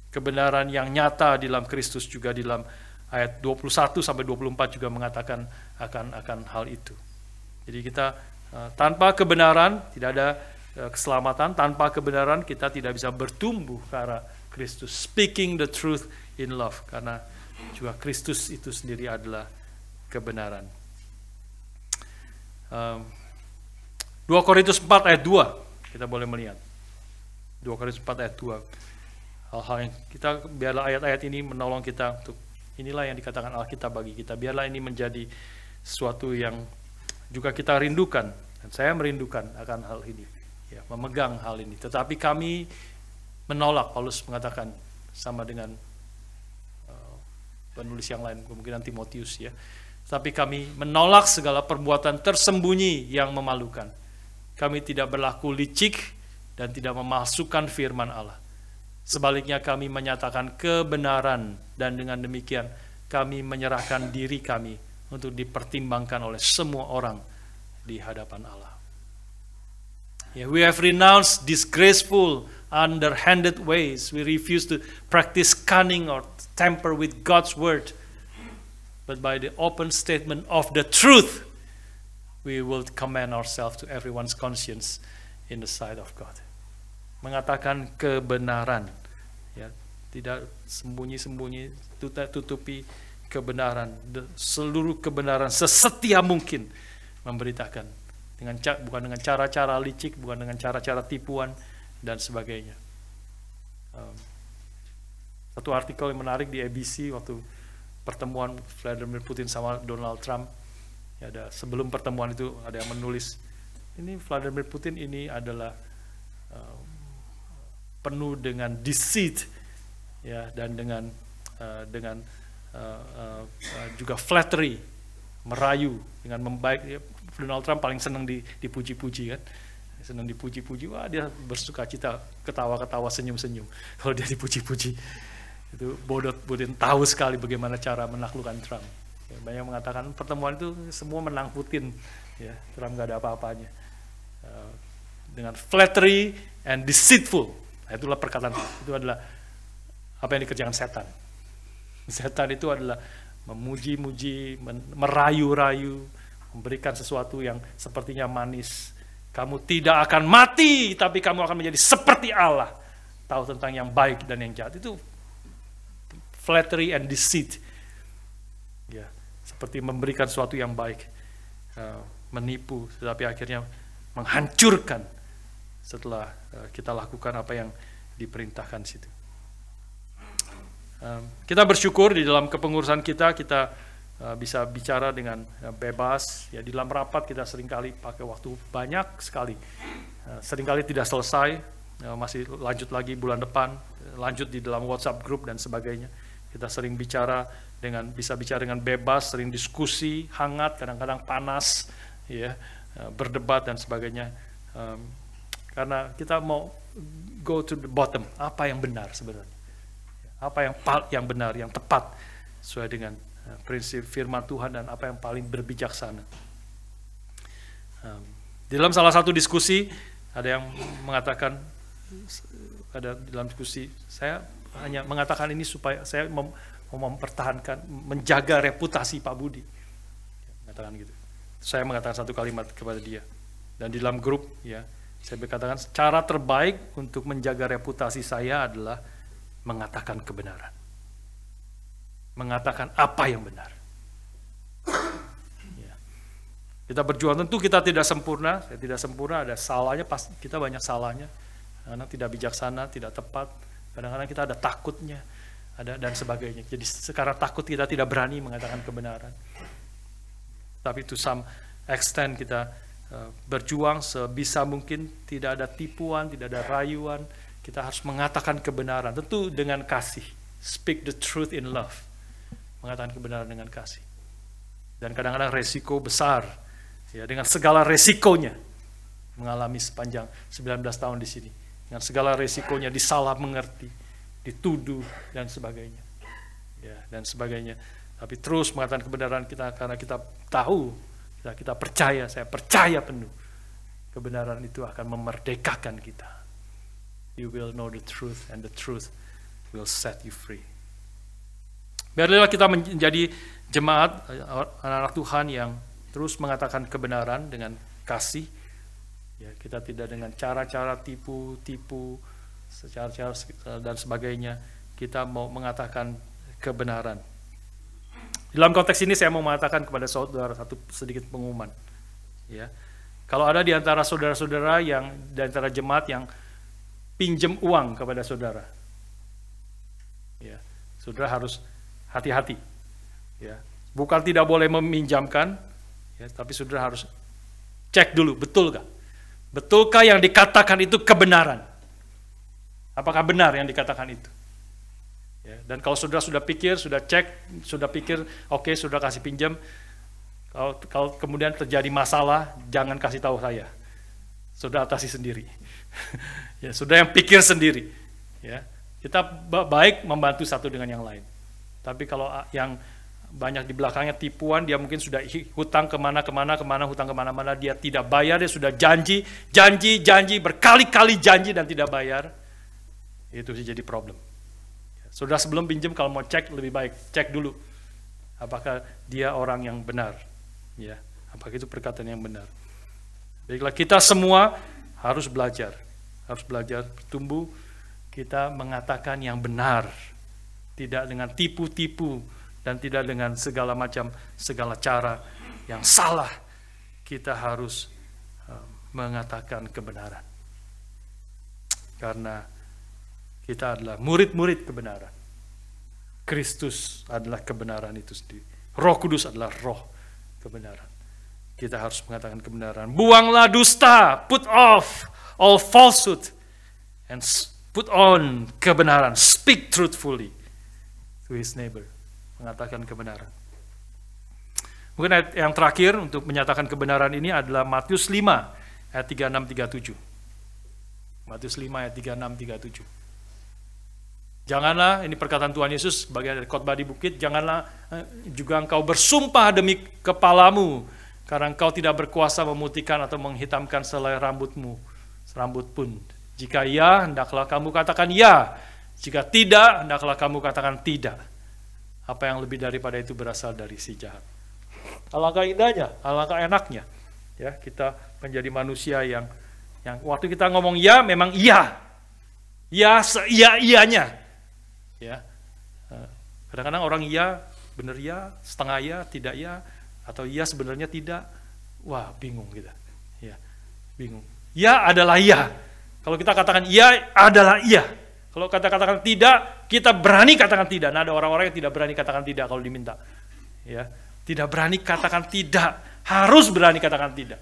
Kebenaran yang nyata di dalam Kristus juga di dalam ayat 21 sampai 24 juga mengatakan akan hal itu. Jadi kita tanpa kebenaran tidak ada keselamatan, tanpa kebenaran kita tidak bisa bertumbuh ke arah Kristus. Speaking the truth in love, karena juga Kristus itu sendiri adalah kebenaran. 2 Korintus 4 ayat 2 kita boleh melihat. 2 Korintus 4 ayat 2. Hal-hal yang kita, biarlah ayat-ayat ini menolong kita untuk, inilah yang dikatakan Alkitab bagi kita. Biarlah ini menjadi sesuatu yang juga kita rindukan, dan saya merindukan akan hal ini, ya, memegang hal ini. Tetapi kami menolak, Paulus mengatakan sama dengan penulis yang lain, kemungkinan Timotius ya. Tapi kami menolak segala perbuatan tersembunyi yang memalukan. Kami tidak berlaku licik dan tidak memalsukan firman Allah. Sebaliknya kami menyatakan kebenaran, dan dengan demikian kami menyerahkan diri kami untuk dipertimbangkan oleh semua orang di hadapan Allah. Yeah, we have renounced disgraceful, underhanded ways. We refuse to practice cunning or tamper with God's word. But by the open statement of the truth, we will commend ourselves to everyone's conscience in the sight of God. Mengatakan kebenaran, ya, tidak sembunyi-sembunyi, tutupi kebenaran, seluruh kebenaran sesetia mungkin memberitakan, bukan dengan cara-cara licik, bukan dengan cara-cara tipuan dan sebagainya. Satu artikel yang menarik di ABC waktu pertemuan Vladimir Putin sama Donald Trump, ya, sebelum pertemuan itu ada yang menulis, ini Vladimir Putin ini adalah penuh dengan deceit, ya, dan dengan juga flattery, merayu, dengan membaik. Ya, Donald Trump paling senang dipuji-puji kan, senang dipuji-puji, wah dia bersuka cita, ketawa-ketawa, senyum-senyum kalau dia dipuji-puji. Itu Putin tahu sekali bagaimana cara menaklukkan Trump. Ya, banyak mengatakan pertemuan itu semua menang Putin, ya, Trump nggak ada apa-apanya. Dengan flattery and deceitful, nah, itulah perkataan, itu adalah apa yang dikerjakan setan. Setan itu adalah memuji-muji, merayu-rayu, memberikan sesuatu yang sepertinya manis. Kamu tidak akan mati, tapi kamu akan menjadi seperti Allah. Tahu tentang yang baik dan yang jahat. Itu flattery and deceit. Ya, seperti memberikan sesuatu yang baik, menipu, tetapi akhirnya menghancurkan setelah kita lakukan apa yang diperintahkan situ. Kita bersyukur di dalam kepengurusan kita bisa bicara dengan bebas. Ya, di dalam rapat kita seringkali pakai waktu banyak sekali. Seringkali tidak selesai, masih lanjut lagi bulan depan, lanjut di dalam WhatsApp group dan sebagainya. Kita sering bisa bicara dengan bebas, sering diskusi hangat, kadang-kadang panas, ya, berdebat dan sebagainya. Karena kita mau go to the bottom, apa yang benar sebenarnya, apa yang benar, yang tepat sesuai dengan prinsip firman Tuhan dan apa yang paling berbijaksana. Di dalam salah satu diskusi ada yang mengatakan, dalam diskusi saya hanya mengatakan ini supaya saya mau mempertahankan, menjaga reputasi Pak Budi, mengatakan gitu. Saya mengatakan satu kalimat kepada dia, dan di dalam grup, ya, saya berkatakan cara terbaik untuk menjaga reputasi saya adalah mengatakan kebenaran, mengatakan apa yang benar. Ya. Kita berjuang, tentu kita tidak sempurna, saya tidak sempurna, ada salahnya, pasti kita banyak salahnya, karena tidak bijaksana, tidak tepat. Kadang-kadang kita ada takutnya, dan sebagainya. Jadi sekarang takut kita tidak berani mengatakan kebenaran. Tapi to some extent kita berjuang sebisa mungkin, tidak ada tipuan, tidak ada rayuan. Kita harus mengatakan kebenaran, tentu dengan kasih. Speak the truth in love. Mengatakan kebenaran dengan kasih. Dan kadang-kadang resiko besar, ya, dengan segala resikonya, mengalami sepanjang 19 tahun di sini. Dengan segala resikonya, disalah mengerti, dituduh dan sebagainya, ya, dan sebagainya. Tapi terus mengatakan kebenaran kita karena kita tahu, kita percaya, saya percaya penuh kebenaran itu akan memerdekakan kita. You will know the truth and the truth will set you free. Biarlah kita menjadi jemaat anak-anak Tuhan yang terus mengatakan kebenaran dengan kasih. Ya, kita tidak dengan cara-cara tipu, secara dan sebagainya. Kita mau mengatakan kebenaran. Dalam konteks ini saya mau mengatakan kepada saudara satu sedikit pengumuman. Ya, kalau ada di antara saudara-saudara yang di antara jemaat yang pinjam uang kepada saudara, ya, saudara harus hati-hati. Ya, bukan tidak boleh meminjamkan, ya, tapi saudara harus cek dulu, betulkah yang dikatakan itu kebenaran? Apakah benar yang dikatakan itu? Ya, dan kalau saudara sudah pikir, sudah cek, sudah pikir, oke, sudah kasih pinjam. Kalau kemudian terjadi masalah, jangan kasih tahu saya. Saudara atasi sendiri. Ya, saudara yang pikir sendiri. Ya, kita baik membantu satu dengan yang lain. Tapi kalau yang banyak di belakangnya tipuan, dia mungkin sudah hutang kemana, dia tidak bayar, dia sudah janji, berkali-kali janji dan tidak bayar, itu sih jadi problem. Sudah sebelum pinjam kalau mau cek lebih baik, cek dulu apakah dia orang yang benar, ya, apakah itu perkataan yang benar. Baiklah, kita semua harus belajar bertumbuh Kita mengatakan yang benar, tidak dengan tipu-tipu dan tidak dengan segala cara yang salah. Kita harus mengatakan kebenaran. Karena kita adalah murid-murid kebenaran. Kristus adalah kebenaran itu sendiri. Roh Kudus adalah roh kebenaran. Kita harus mengatakan kebenaran. Buanglah dusta, put off all falsehood, and put on kebenaran. Speak truthfully to his neighbor. Mengatakan kebenaran. Mungkin ayat yang terakhir untuk menyatakan kebenaran ini adalah Matius 5 ayat 36-37. Matius 5 ayat 36-37. Janganlah, ini perkataan Tuhan Yesus bagian dari khotbah di bukit, janganlah juga engkau bersumpah demi kepalamu, karena engkau tidak berkuasa memutihkan atau menghitamkan selai rambutmu, serambut pun. Jika ya, hendaklah kamu katakan ya. Jika tidak, hendaklah kamu katakan tidak. Apa yang lebih daripada itu berasal dari si jahat. Alangkah indahnya, alangkah enaknya, ya, kita menjadi manusia yang waktu kita ngomong ya, memang iya. Ya, iya-iyanya. Ya, kadang-kadang orang iya, benar ya, setengah ya, tidak ya, atau iya sebenarnya tidak. Wah, bingung kita. Ya, bingung. Ya adalah iya. Kalau kita katakan iya adalah iya. Kalau katakan tidak, kita berani katakan tidak. Nah, ada orang-orang yang tidak berani katakan tidak kalau diminta. Ya, tidak berani katakan tidak, harus berani katakan tidak.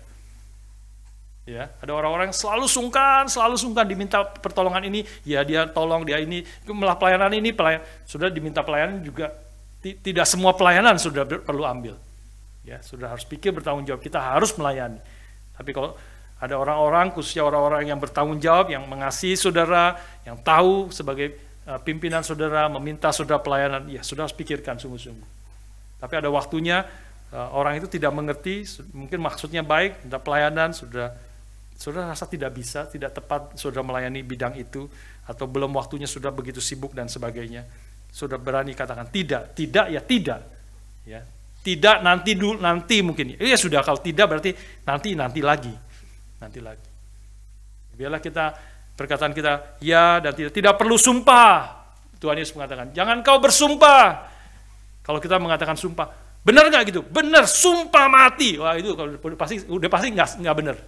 Ya, ada orang-orang yang selalu sungkan diminta pertolongan ini, ya dia tolong, dia ini, pelayanan ini, sudah diminta pelayanan juga, tidak semua pelayanan sudah perlu ambil. Ya, sudah harus pikir bertanggung jawab, kita harus melayani. Tapi kalau ada orang-orang, khususnya orang-orang yang bertanggung jawab, yang mengasihi saudara, yang tahu sebagai pimpinan saudara, meminta saudara pelayanan, ya sudah harus pikirkan sungguh-sungguh. Tapi ada waktunya, orang itu tidak mengerti, mungkin maksudnya baik, minta pelayanan, Saudara rasa tidak bisa, tidak tepat saudara melayani bidang itu, atau belum waktunya sudah begitu sibuk dan sebagainya. Saudara berani katakan tidak ya tidak. Ya. Tidak nanti mungkin. Ya sudah, kalau tidak berarti nanti lagi. Biarlah perkataan kita ya dan tidak perlu sumpah. Tuhan Yesus mengatakan, jangan kau bersumpah. Kalau kita mengatakan sumpah, benar nggak gitu? Benar, sumpah mati. Wah, itu udah pasti nggak benar.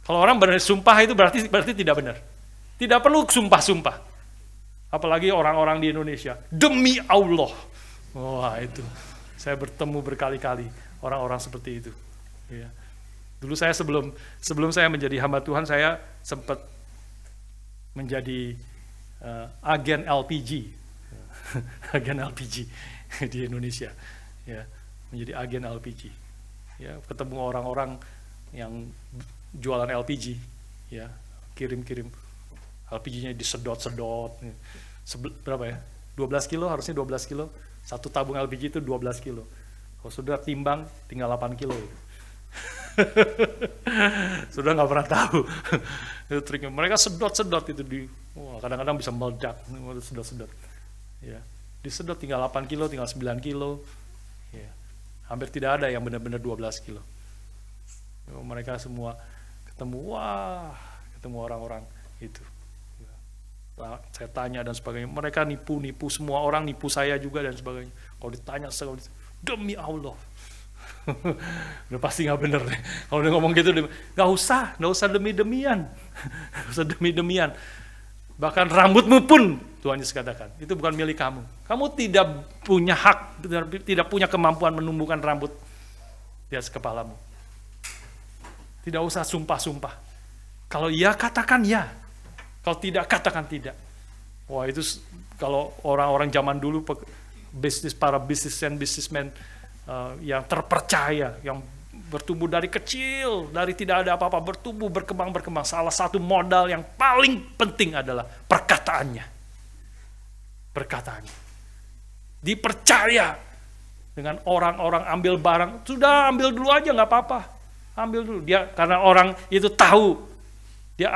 Kalau orang benar sumpah itu berarti tidak benar. Tidak perlu sumpah-sumpah. Apalagi orang-orang di Indonesia. Demi Allah. Wah, itu. Saya bertemu berkali-kali orang-orang seperti itu. Ya. Dulu saya sebelum saya menjadi hamba Tuhan, saya sempat menjadi agen LPG. Agen LPG di Indonesia. Ya, menjadi agen LPG. Ya, ketemu orang-orang yang jualan LPG, ya, kirim LPG-nya disedot-sedot, berapa ya, 12 kilo, harusnya 12 kilo, satu tabung LPG itu 12 kilo, kalau sudah timbang tinggal 8 kilo, sudah nggak pernah tahu, itu triknya, mereka sedot-sedot itu kadang-kadang bisa meledak, sedot-sedot, ya, disedot tinggal 8 kilo, tinggal 9 kilo, ya, hampir tidak ada yang benar-benar 12 kilo, mereka semua ketemu orang-orang itu. Saya tanya dan sebagainya. Mereka nipu semua orang, nipu saya juga dan sebagainya. Kalau ditanya, demi Allah. Udah pasti nggak bener. Kalau dia ngomong gitu, nggak usah demi-demian. Nggak usah demi-demian. Bahkan rambutmu pun, Tuhan Yesus katakan, itu bukan milik kamu. Kamu tidak punya hak, tidak punya kemampuan menumbuhkan rambut di atas kepalamu. Tidak usah sumpah-sumpah. Kalau iya, katakan ya. Kalau tidak, katakan tidak. Wah, itu kalau orang-orang zaman dulu, para businessman yang terpercaya, yang bertumbuh dari kecil, dari tidak ada apa-apa, bertumbuh, berkembang. Salah satu modal yang paling penting adalah perkataannya. Dipercaya dengan orang-orang ambil barang, sudah ambil dulu aja, nggak apa-apa. Ambil dulu, karena orang itu tahu, dia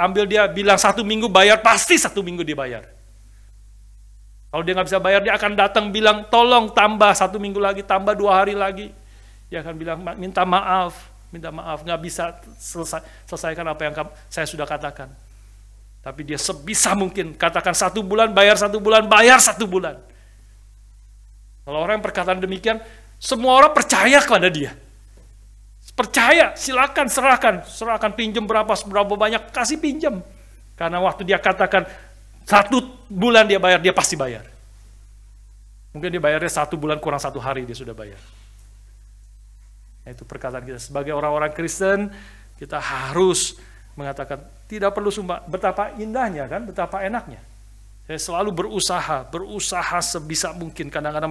bilang 1 minggu bayar, pasti 1 minggu dibayar. Kalau dia nggak bisa bayar, dia akan datang bilang, tolong tambah 1 minggu lagi, tambah 2 hari lagi. Dia akan bilang, minta maaf, nggak bisa selesaikan apa yang saya sudah katakan. Tapi dia sebisa mungkin katakan 1 bulan, bayar 1 bulan, bayar 1 bulan. Kalau orang yang perkataan demikian, semua orang percaya kepada dia. Percaya, silakan serahkan pinjam berapa banyak, kasih pinjam. Karena waktu dia katakan 1 bulan dia bayar, dia pasti bayar. Mungkin dia bayarnya 1 bulan kurang 1 hari dia sudah bayar. Itu perkataan kita sebagai orang-orang Kristen, kita harus mengatakan tidak perlu sumpah. Betapa indahnya kan, betapa enaknya. Saya selalu berusaha sebisa mungkin. Kadang-kadang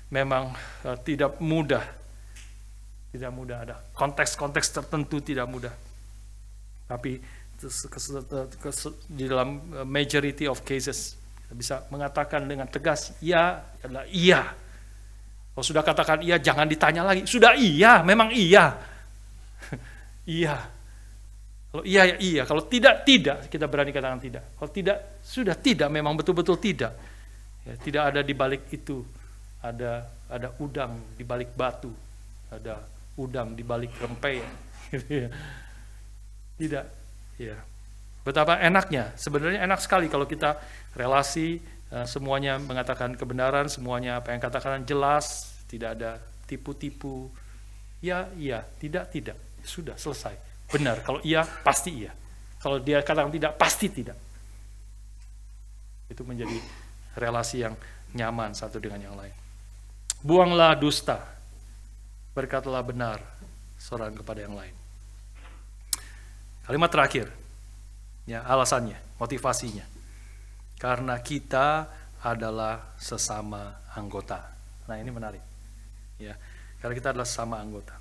memang tidak mudah. Tidak mudah, ada konteks-konteks tertentu tidak mudah. Tapi di dalam majority of cases kita bisa mengatakan dengan tegas, iya adalah iya. Kalau sudah katakan iya, jangan ditanya lagi. Sudah iya, memang iya. Iya. Kalau iya ya iya, kalau tidak kita berani katakan tidak. Kalau tidak, sudah tidak, memang betul-betul tidak. Ya, tidak ada di balik itu. Ada udang di balik batu. Ada udang di balik rempeyek. Tidak. Ya. Betapa enaknya. Sebenarnya enak sekali kalau kita relasi, semuanya mengatakan kebenaran, semuanya apa yang katakan jelas, tidak ada tipu-tipu. Ya, iya, tidak. Sudah selesai. Benar, kalau iya, pasti iya. Kalau dia katakan tidak, pasti tidak. Itu menjadi relasi yang nyaman satu dengan yang lain. Buanglah dusta. Berkatalah benar seorang kepada yang lain. Kalimat terakhir, ya, alasannya, motivasinya. Karena kita adalah sesama anggota. Nah, ini menarik. Ya, karena kita adalah sesama anggota.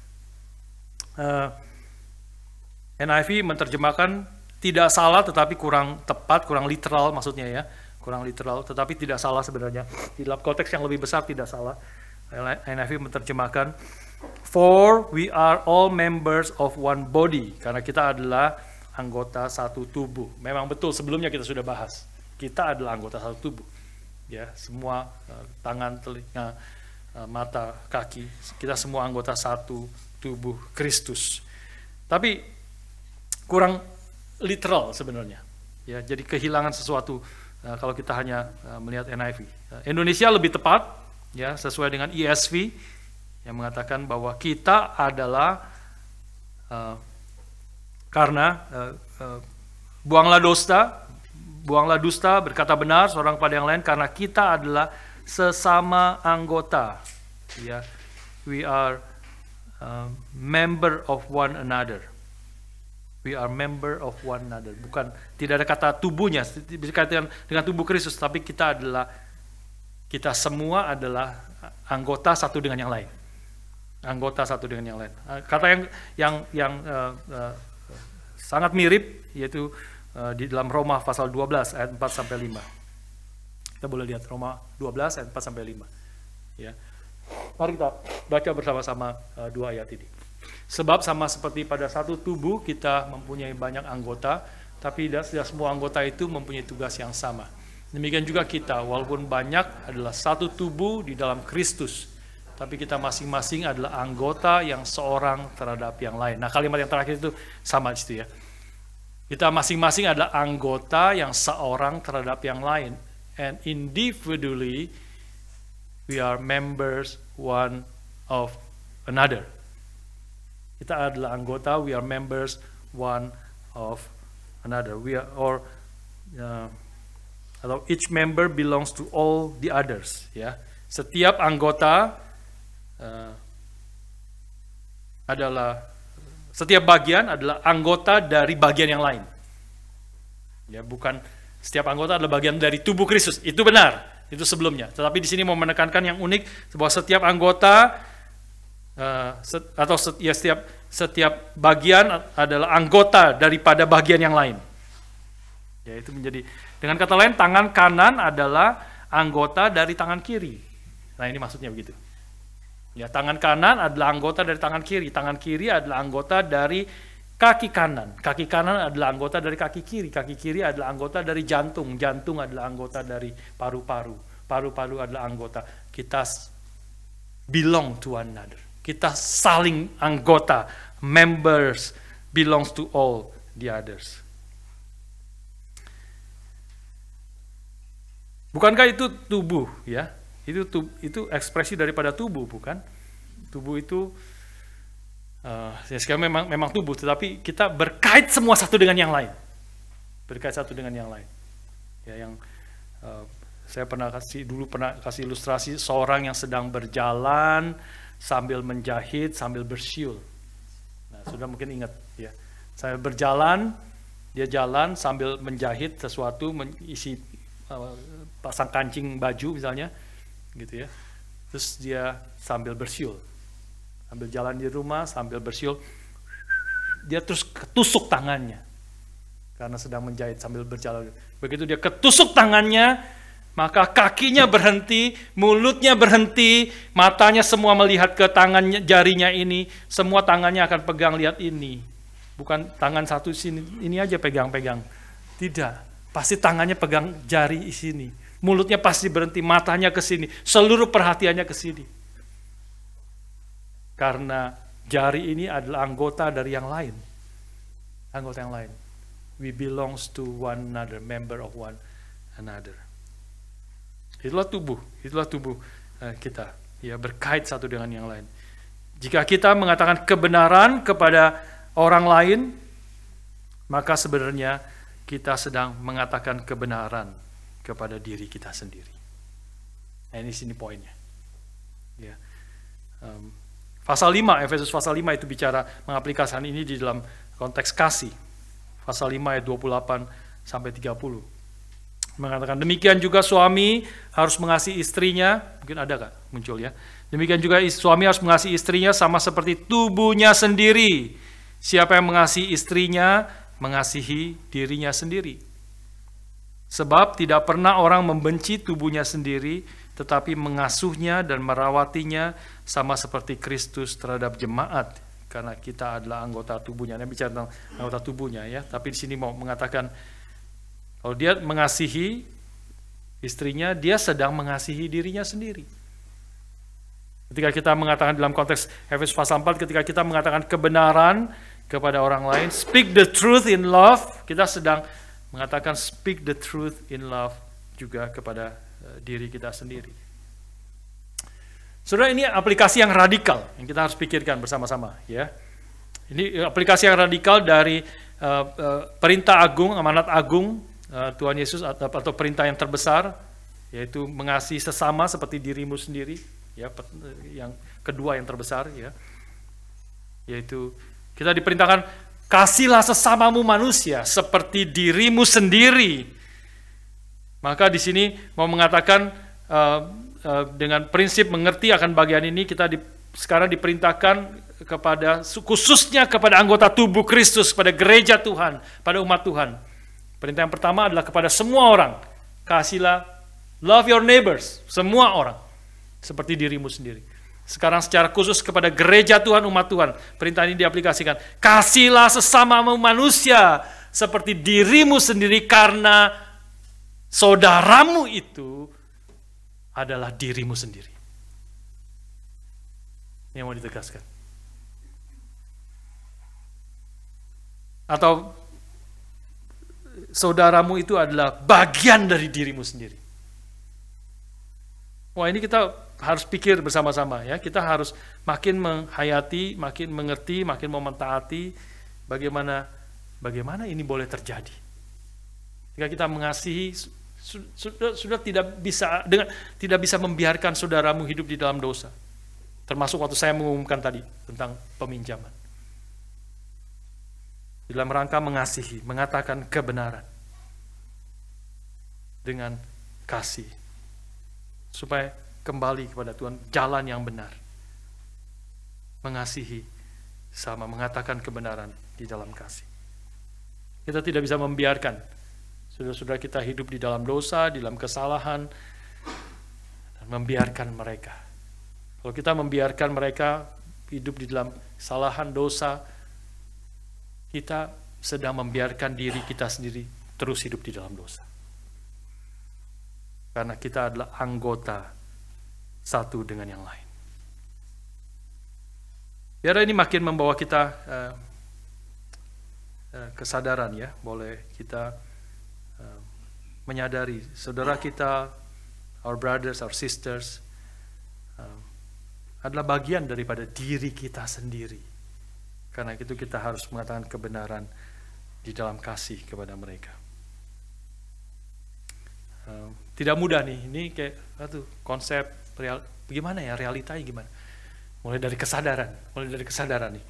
NIV menerjemahkan tidak salah tetapi kurang tepat, kurang literal maksudnya ya. Kurang literal tetapi tidak salah sebenarnya. Di dalam konteks yang lebih besar tidak salah. NIV menerjemahkan for we are all members of one body, karena kita adalah anggota satu tubuh. Memang betul, sebelumnya kita sudah bahas. Kita adalah anggota satu tubuh. Ya, semua tangan, telinga, mata, kaki, kita semua anggota satu tubuh Kristus. Tapi kurang literal sebenarnya. Ya, jadi kehilangan sesuatu kalau kita hanya melihat NIV. Indonesia lebih tepat, ya, sesuai dengan ESV yang mengatakan bahwa kita adalah karena buanglah dusta, berkata benar seorang pada yang lain, karena kita adalah sesama anggota. Ya, we are member of one another. We are member of one another. Bukan, tidak ada kata tubuhnya, dikatakan dengan tubuh Kristus, tapi kita semua adalah anggota satu dengan yang lain. Anggota satu dengan yang lain. Kata yang sangat mirip yaitu di dalam Roma pasal 12 ayat 4 sampai 5. Kita boleh lihat Roma 12 ayat 4 sampai 5. Ya. Mari kita baca bersama-sama 2 ayat ini. Sebab sama seperti pada satu tubuh kita mempunyai banyak anggota, tapi tidak semua anggota itu mempunyai tugas yang sama. Demikian juga kita, walaupun banyak adalah satu tubuh di dalam Kristus, tapi kita masing-masing adalah anggota yang seorang terhadap yang lain. Nah, kalimat yang terakhir itu sama di situ ya. Kita masing-masing adalah anggota yang seorang terhadap yang lain. And individually, we are members one of another. Kita adalah anggota, we are members one of another. We are, atau each member belongs to all the others. Ya, setiap anggota setiap bagian adalah anggota dari bagian yang lain. Ya, bukan setiap anggota adalah bagian dari tubuh Kristus. Itu benar, itu sebelumnya. Tetapi di sini mau menekankan yang unik bahwa setiap anggota setiap bagian adalah anggota daripada bagian yang lain. Ya, itu menjadi, dengan kata lain, tangan kanan adalah anggota dari tangan kiri. Nah, ini maksudnya begitu. Ya, tangan kanan adalah anggota dari tangan kiri adalah anggota dari kaki kanan adalah anggota dari kaki kiri adalah anggota dari jantung adalah anggota dari paru-paru adalah anggota. Kita belong to one another, kita saling anggota, members belongs to all the others. Bukankah itu tubuh, ya? Itu ekspresi daripada tubuh, bukan? Tubuh itu ya sekarang memang tubuh, tetapi kita berkait semua satu dengan yang lain. Berkait satu dengan yang lain. Ya, yang saya pernah kasih ilustrasi seorang yang sedang berjalan sambil menjahit, sambil bersiul. Nah, sudah mungkin ingat ya. Saya berjalan, dia jalan sambil menjahit sesuatu, isi pasang kancing baju misalnya, gitu ya. Terus dia sambil bersiul, sambil jalan di rumah sambil bersiul, dia terus ketusuk tangannya karena sedang menjahit sambil berjalan. Begitu dia ketusuk tangannya, maka kakinya berhenti, mulutnya berhenti, matanya semua melihat ke tangannya, jarinya ini, semua tangannya akan pegang, lihat ini. Bukan tangan satu sini, ini aja pegang-pegang. Tidak, pasti tangannya pegang jari di sini. Mulutnya pasti berhenti, matanya ke sini, seluruh perhatiannya ke sini. Karena jari ini adalah anggota dari yang lain. Anggota yang lain. We belongs to one another, member of one another. Itulah tubuh kita, ya, berkait satu dengan yang lain. Jika kita mengatakan kebenaran kepada orang lain, maka sebenarnya kita sedang mengatakan kebenaran kepada diri kita sendiri. Nah, ini sini poinnya. Ya. Pasal 5, Efesus pasal 5 itu bicara mengaplikasikan ini di dalam konteks kasih. Pasal 5 ayat 28 sampai 30. Mengatakan demikian juga suami harus mengasihi istrinya, mungkin ada Kak muncul ya. Demikian juga suami harus mengasihi istrinya sama seperti tubuhnya sendiri. Siapa yang mengasihi istrinya, mengasihi dirinya sendiri. Sebab tidak pernah orang membenci tubuhnya sendiri, tetapi mengasuhnya dan merawatinya sama seperti Kristus terhadap jemaat. Karena kita adalah anggota tubuhnya. Ini bicara tentang anggota tubuhnya ya. Tapi di sini mau mengatakan, kalau dia mengasihi istrinya, dia sedang mengasihi dirinya sendiri. Ketika kita mengatakan dalam konteks Efesus pasal 4, ketika kita mengatakan kebenaran kepada orang lain, speak the truth in love, kita sedang mengatakan speak the truth in love juga kepada diri kita sendiri. Saudara, ini aplikasi yang radikal yang kita harus pikirkan bersama-sama ya. Ini aplikasi yang radikal dari perintah agung, amanat agung Tuhan Yesus atau perintah yang terbesar, yaitu mengasihi sesama seperti dirimu sendiri ya, yang kedua yang terbesar ya, yaitu kita diperintahkan kasihlah sesamamu manusia seperti dirimu sendiri. Maka di sini mau mengatakan dengan prinsip mengerti akan bagian ini, kita sekarang diperintahkan kepada khususnya kepada anggota tubuh Kristus, pada gereja Tuhan, pada umat Tuhan. Perintah yang pertama adalah kepada semua orang, kasihlah, love your neighbors, semua orang seperti dirimu sendiri. Sekarang secara khusus kepada gereja Tuhan, umat Tuhan, perintah ini diaplikasikan. Kasihlah sesamamu manusia seperti dirimu sendiri, karena saudaramu itu adalah dirimu sendiri. Ini yang mau ditegaskan. Atau saudaramu itu adalah bagian dari dirimu sendiri. Wah, ini kita harus pikir bersama-sama ya. Kita harus makin menghayati, makin mengerti, makin mau mentaati bagaimana ini boleh terjadi. Jika kita mengasihi, sudah tidak bisa membiarkan saudaramu hidup di dalam dosa. Termasuk waktu saya mengumumkan tadi tentang peminjaman. Dalam rangka mengasihi, mengatakan kebenaran dengan kasih, supaya kembali kepada Tuhan, jalan yang benar. Mengasihi sama mengatakan kebenaran di dalam kasih. Kita tidak bisa membiarkan saudara-saudara kita hidup di dalam dosa, di dalam kesalahan, dan membiarkan mereka. Kalau kita membiarkan mereka hidup di dalam kesalahan, dosa, kita sedang membiarkan diri kita sendiri terus hidup di dalam dosa. Karena kita adalah anggota satu dengan yang lain. Biar ini makin membawa kita kesadaran ya, boleh kita menyadari saudara kita our brothers, our sisters, adalah bagian daripada diri kita sendiri. Karena itu kita harus mengatakan kebenaran di dalam kasih kepada mereka. Tidak mudah nih, ini kayak konsep gimana ya, realitanya gimana? Mulai dari kesadaran nih.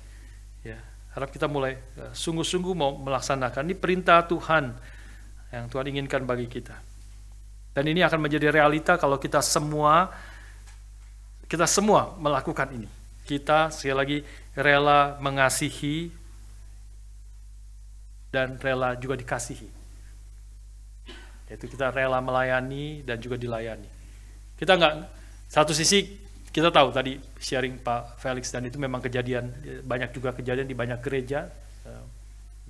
Ya, harap kita mulai sungguh-sungguh mau melaksanakan ini perintah Tuhan yang Tuhan inginkan bagi kita. Dan ini akan menjadi realita kalau kita semua melakukan ini. Kita sekali lagi rela mengasihi dan rela juga dikasihi. Yaitu kita rela melayani dan juga dilayani. Kita nggak, satu sisi kita tahu tadi sharing Pak Felix, dan itu memang kejadian, banyak juga kejadian di banyak gereja,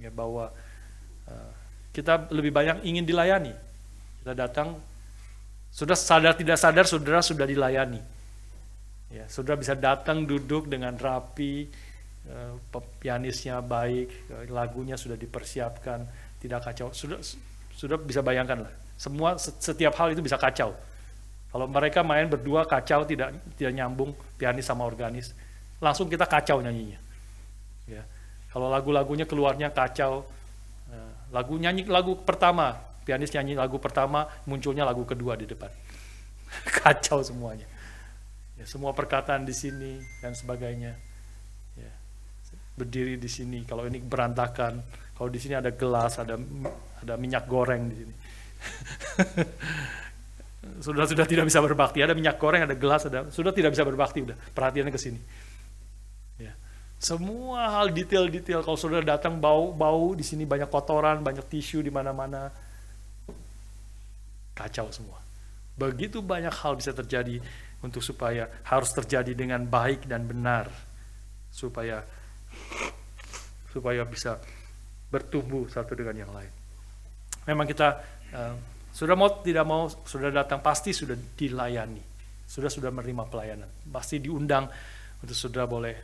ya, bahwa kita lebih banyak ingin dilayani. Kita datang, sudah sadar tidak sadar, saudara sudah dilayani. Ya, saudara bisa datang duduk dengan rapi, pianisnya baik, lagunya sudah dipersiapkan, tidak kacau. Sudah bisa bayangkan lah, semua setiap hal itu bisa kacau. Kalau mereka main berdua kacau, tidak nyambung pianis sama organis, langsung kita kacau nyanyinya. Ya. Kalau lagu-lagunya keluarnya kacau, lagu pertama, pianis nyanyi lagu pertama, munculnya lagu kedua di depan, kacau semuanya. Ya, semua perkataan di sini dan sebagainya. Ya. Berdiri di sini, kalau ini berantakan, kalau di sini ada gelas, ada minyak goreng di sini. Sudah tidak bisa berbakti, ada minyak goreng, ada gelas, sudah tidak bisa berbakti, udah perhatiannya ke sini. Ya. Semua hal detail, kalau saudara datang bau di sini banyak kotoran, banyak tisu di mana-mana, kacau semua. Begitu banyak hal bisa terjadi untuk supaya harus terjadi dengan baik dan benar, supaya bisa bertumbuh satu dengan yang lain. Memang kita sudah mau tidak mau, sudah datang pasti sudah dilayani, sudah menerima pelayanan, pasti diundang untuk saudara boleh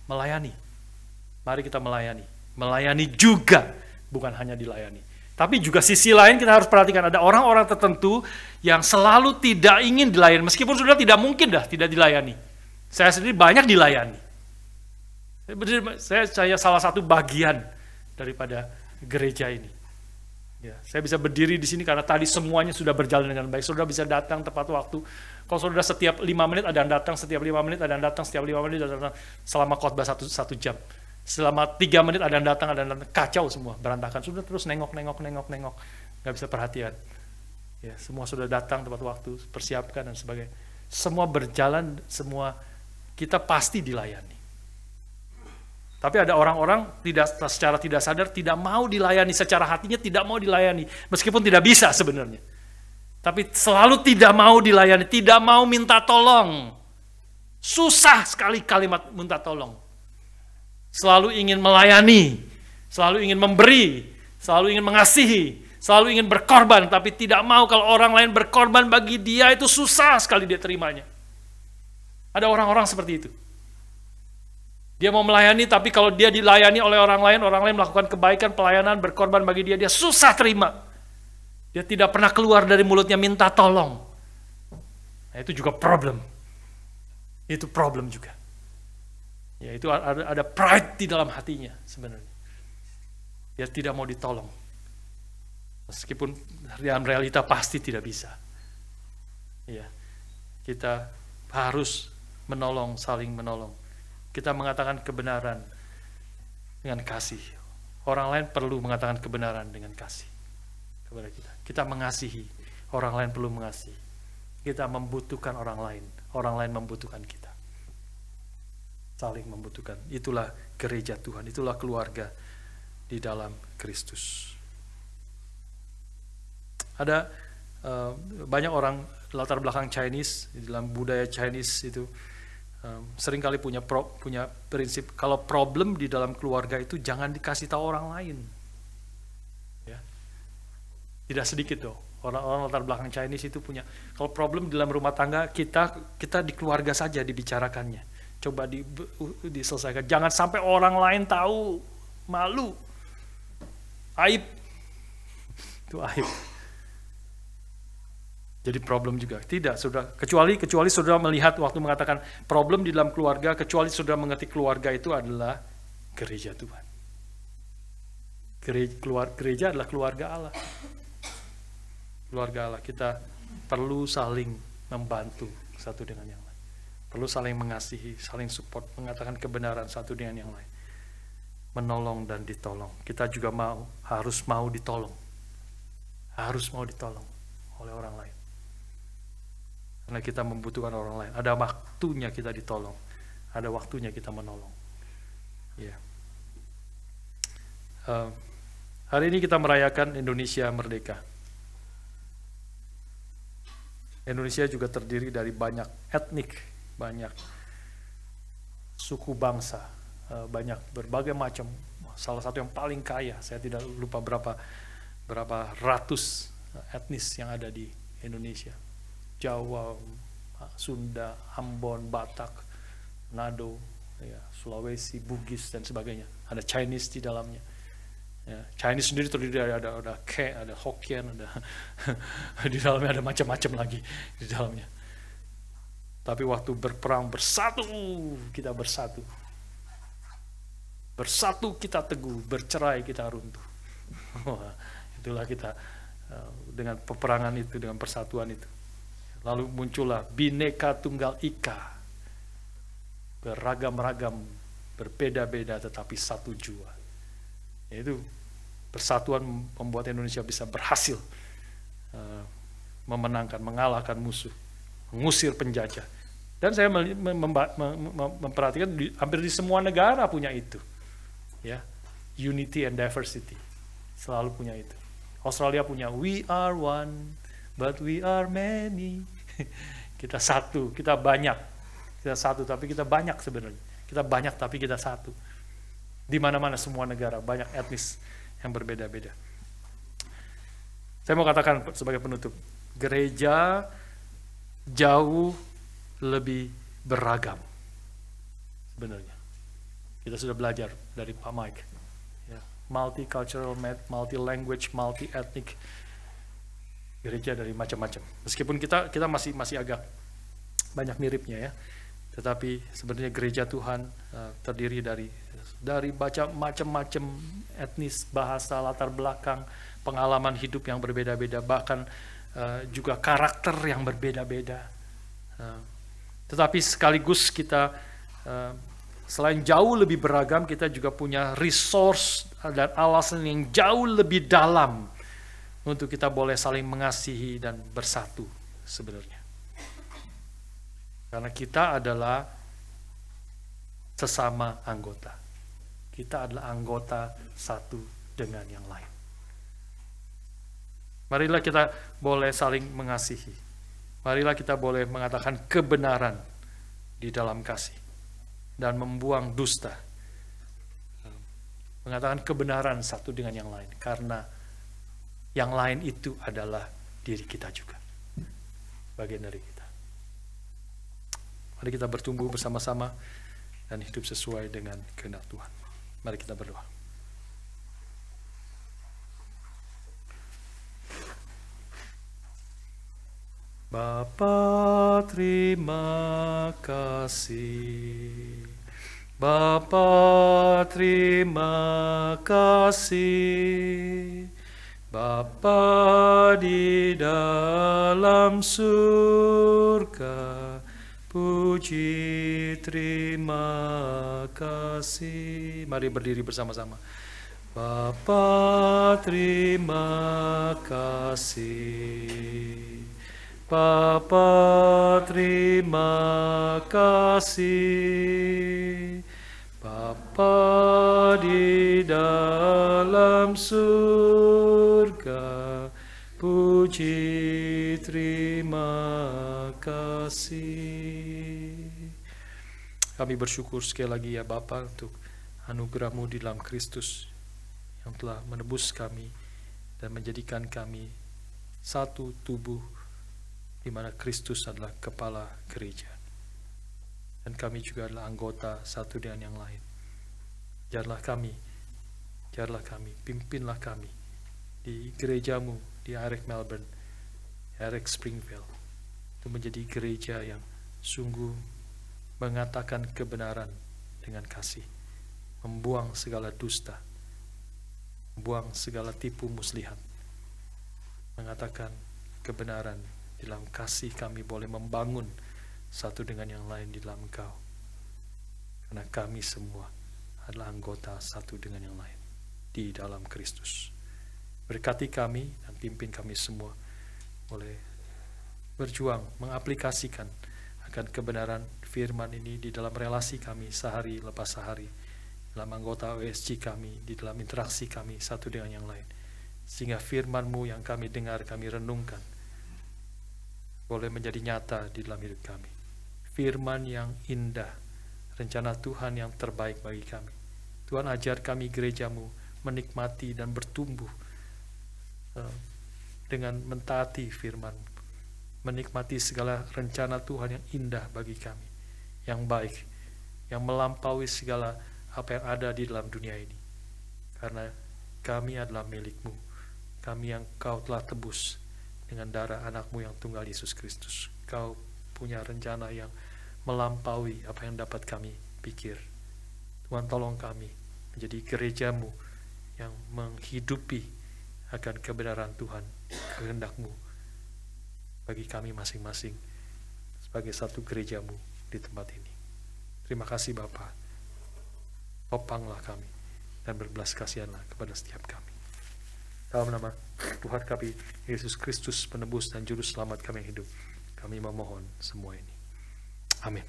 melayani. Mari kita melayani juga, bukan hanya dilayani. Tapi juga sisi lain kita harus perhatikan, ada orang-orang tertentu yang selalu tidak ingin dilayani, meskipun sudah tidak mungkin tidak dilayani. Saya sendiri banyak dilayani. Saya salah satu bagian daripada gereja ini. Ya, saya bisa berdiri di sini karena tadi semuanya sudah berjalan dengan baik. Saudara bisa datang tepat waktu. Kalau saudara setiap 5 menit ada yang datang, setiap 5 menit ada yang datang, setiap 5 menit ada yang datang, selama khotbah satu jam. Selama 3 menit ada yang datang, kacau semua, berantakan. Sudah terus nengok, nggak bisa perhatian. Ya, semua sudah datang tepat waktu, persiapkan dan sebagainya. Semua berjalan, semua kita pasti dilayani. Tapi ada orang-orang secara tidak sadar tidak mau dilayani, secara hatinya tidak mau dilayani, meskipun tidak bisa sebenarnya. Tapi selalu tidak mau dilayani, tidak mau minta tolong. Susah sekali kalimat minta tolong. Selalu ingin melayani, selalu ingin memberi, selalu ingin mengasihi, selalu ingin berkorban, tapi tidak mau kalau orang lain berkorban bagi dia, itu susah sekali dia terimanya. Ada orang-orang seperti itu. Dia mau melayani, tapi kalau dia dilayani oleh orang lain melakukan kebaikan, pelayanan, berkorban bagi dia susah terima. Dia tidak pernah keluar dari mulutnya minta tolong. Nah, itu juga problem. Itu problem juga. Ya, itu ada pride di dalam hatinya sebenarnya. Dia tidak mau ditolong. Meskipun dalam realita pasti tidak bisa. Ya, kita harus menolong, saling menolong. Kita mengatakan kebenaran dengan kasih. Orang lain perlu mengatakan kebenaran dengan kasih kepada kita. Kita mengasihi, orang lain perlu mengasihi. Kita membutuhkan orang lain membutuhkan kita. Saling membutuhkan. Itulah gereja Tuhan, itulah keluarga di dalam Kristus. Ada banyak orang latar belakang Chinese, di dalam budaya Chinese itu seringkali punya prinsip kalau problem di dalam keluarga itu jangan dikasih tahu orang lain. Ya. Tidak sedikit orang-orang latar belakang Chinese itu punya, kalau problem di dalam rumah tangga kita di keluarga saja dibicarakannya. Coba diselesaikan. Jangan sampai orang lain tahu, malu, aib. Itu aib. jadi problem juga. Tidak, saudara. Kecuali saudara melihat waktu mengatakan problem di dalam keluarga, kecuali saudara mengerti keluarga itu adalah gereja Tuhan. Gereja adalah keluarga Allah. Keluarga Allah. Kita perlu saling membantu satu dengan yang lain. Perlu saling mengasihi, saling support, mengatakan kebenaran satu dengan yang lain. Menolong dan ditolong. Kita juga harus mau ditolong. Harus mau ditolong oleh orang lain. Karena kita membutuhkan orang lain. Ada waktunya kita ditolong. Ada waktunya kita menolong. Ya. Hari ini kita merayakan Indonesia Merdeka. Indonesia juga terdiri dari banyak etnik, banyak suku bangsa, banyak berbagai macam. Salah satu yang paling kaya, saya tidak lupa berapa ratus etnis yang ada di Indonesia. Jawa, Sunda, Ambon, Batak, Manado, ya, Sulawesi, Bugis dan sebagainya. Ada Chinese di dalamnya. Ya, Chinese sendiri terdiri dari ada Ke, ada Hokkien, ada di dalamnya ada macam-macam lagi di dalamnya. Tapi waktu berperang bersatu, kita bersatu. Bersatu kita teguh, bercerai kita runtuh. Itulah kita dengan peperangan itu, dengan persatuan itu. Lalu muncullah Bhinneka Tunggal Ika. Beragam-ragam, berbeda-beda tetapi satu jua. Yaitu persatuan membuat Indonesia bisa berhasil memenangkan, mengalahkan musuh, mengusir penjajah. Dan saya memperhatikan hampir di semua negara punya itu, ya, unity and diversity, selalu punya itu. Australia punya we are one, but we are many. Kita satu, kita banyak, kita satu tapi kita banyak sebenarnya. Kita banyak tapi kita satu. Di mana-mana semua negara banyak etnis yang berbeda-beda. Saya mau katakan sebagai penutup, gereja jauh lebih beragam sebenarnya. Kita sudah belajar dari Pak Mike, ya, multicultural, multi-language, multi-ethnic, gereja dari macam-macam. Meskipun kita masih agak banyak miripnya, ya, tetapi sebenarnya gereja Tuhan terdiri dari macam-macam etnis, bahasa, latar belakang, pengalaman hidup yang berbeda-beda, bahkan juga karakter yang berbeda-beda. Tetapi sekaligus kita selain jauh lebih beragam, kita juga punya resource dan alasan yang jauh lebih dalam untuk kita boleh saling mengasihi dan bersatu sebenarnya. Karena kita adalah sesama anggota. Kita adalah anggota satu dengan yang lain. Marilah kita boleh saling mengasihi. Marilah kita boleh mengatakan kebenaran di dalam kasih dan membuang dusta. Mengatakan kebenaran satu dengan yang lain, karena yang lain itu adalah diri kita juga. Bagian dari kita. Mari kita bertumbuh bersama-sama dan hidup sesuai dengan kehendak Tuhan. Mari kita berdoa. Bapa, terima kasih. Bapa, terima kasih. Bapa di dalam surga, puji terima kasih. Mari berdiri bersama-sama. Bapa, terima kasih. Bapa, terima kasih. Bapa di dalam surga, puji terima kasih. Kami bersyukur sekali lagi ya Bapa untuk anugerah-Mu di dalam Kristus yang telah menebus kami dan menjadikan kami satu tubuh di mana Kristus adalah kepala gereja. Dan kami juga adalah anggota satu dengan yang lain. Biarlah kami, pimpinlah kami di gereja-Mu di Arek Melbourne, Eric Springfield, itu menjadi gereja yang sungguh mengatakan kebenaran dengan kasih, membuang segala dusta, membuang segala tipu muslihat, mengatakan kebenaran dalam kasih. Kami boleh membangun satu dengan yang lain di dalam Engkau, karena kami semua adalah anggota satu dengan yang lain di dalam Kristus. Berkati kami dan pimpin kami semua boleh berjuang mengaplikasikan akan kebenaran firman ini di dalam relasi kami sehari lepas sehari, dalam anggota OSG kami, di dalam interaksi kami satu dengan yang lain, sehingga firman-Mu yang kami dengar, kami renungkan, boleh menjadi nyata di dalam hidup kami. Firman yang indah, rencana Tuhan yang terbaik bagi kami. Tuhan, ajar kami gereja-Mu menikmati dan bertumbuh dengan mentaati firman, menikmati segala rencana Tuhan yang indah bagi kami, yang baik, yang melampaui segala apa yang ada di dalam dunia ini. Karena kami adalah milik-Mu, kami yang Kau telah tebus dengan darah anak-Mu yang tunggal Yesus Kristus. Kau punya rencana yang melampaui apa yang dapat kami pikir. Tuhan, tolong kami menjadi gereja-Mu yang menghidupi akan kebenaran Tuhan, kehendak-Mu bagi kami masing-masing sebagai satu gereja-Mu di tempat ini. Terima kasih Bapa. Topanglah kami dan berbelas kasihanlah kepada setiap kami. Dalam nama Tuhan kami Yesus Kristus, penebus dan juru selamat kami yang hidup, kami memohon semua ini. Amin.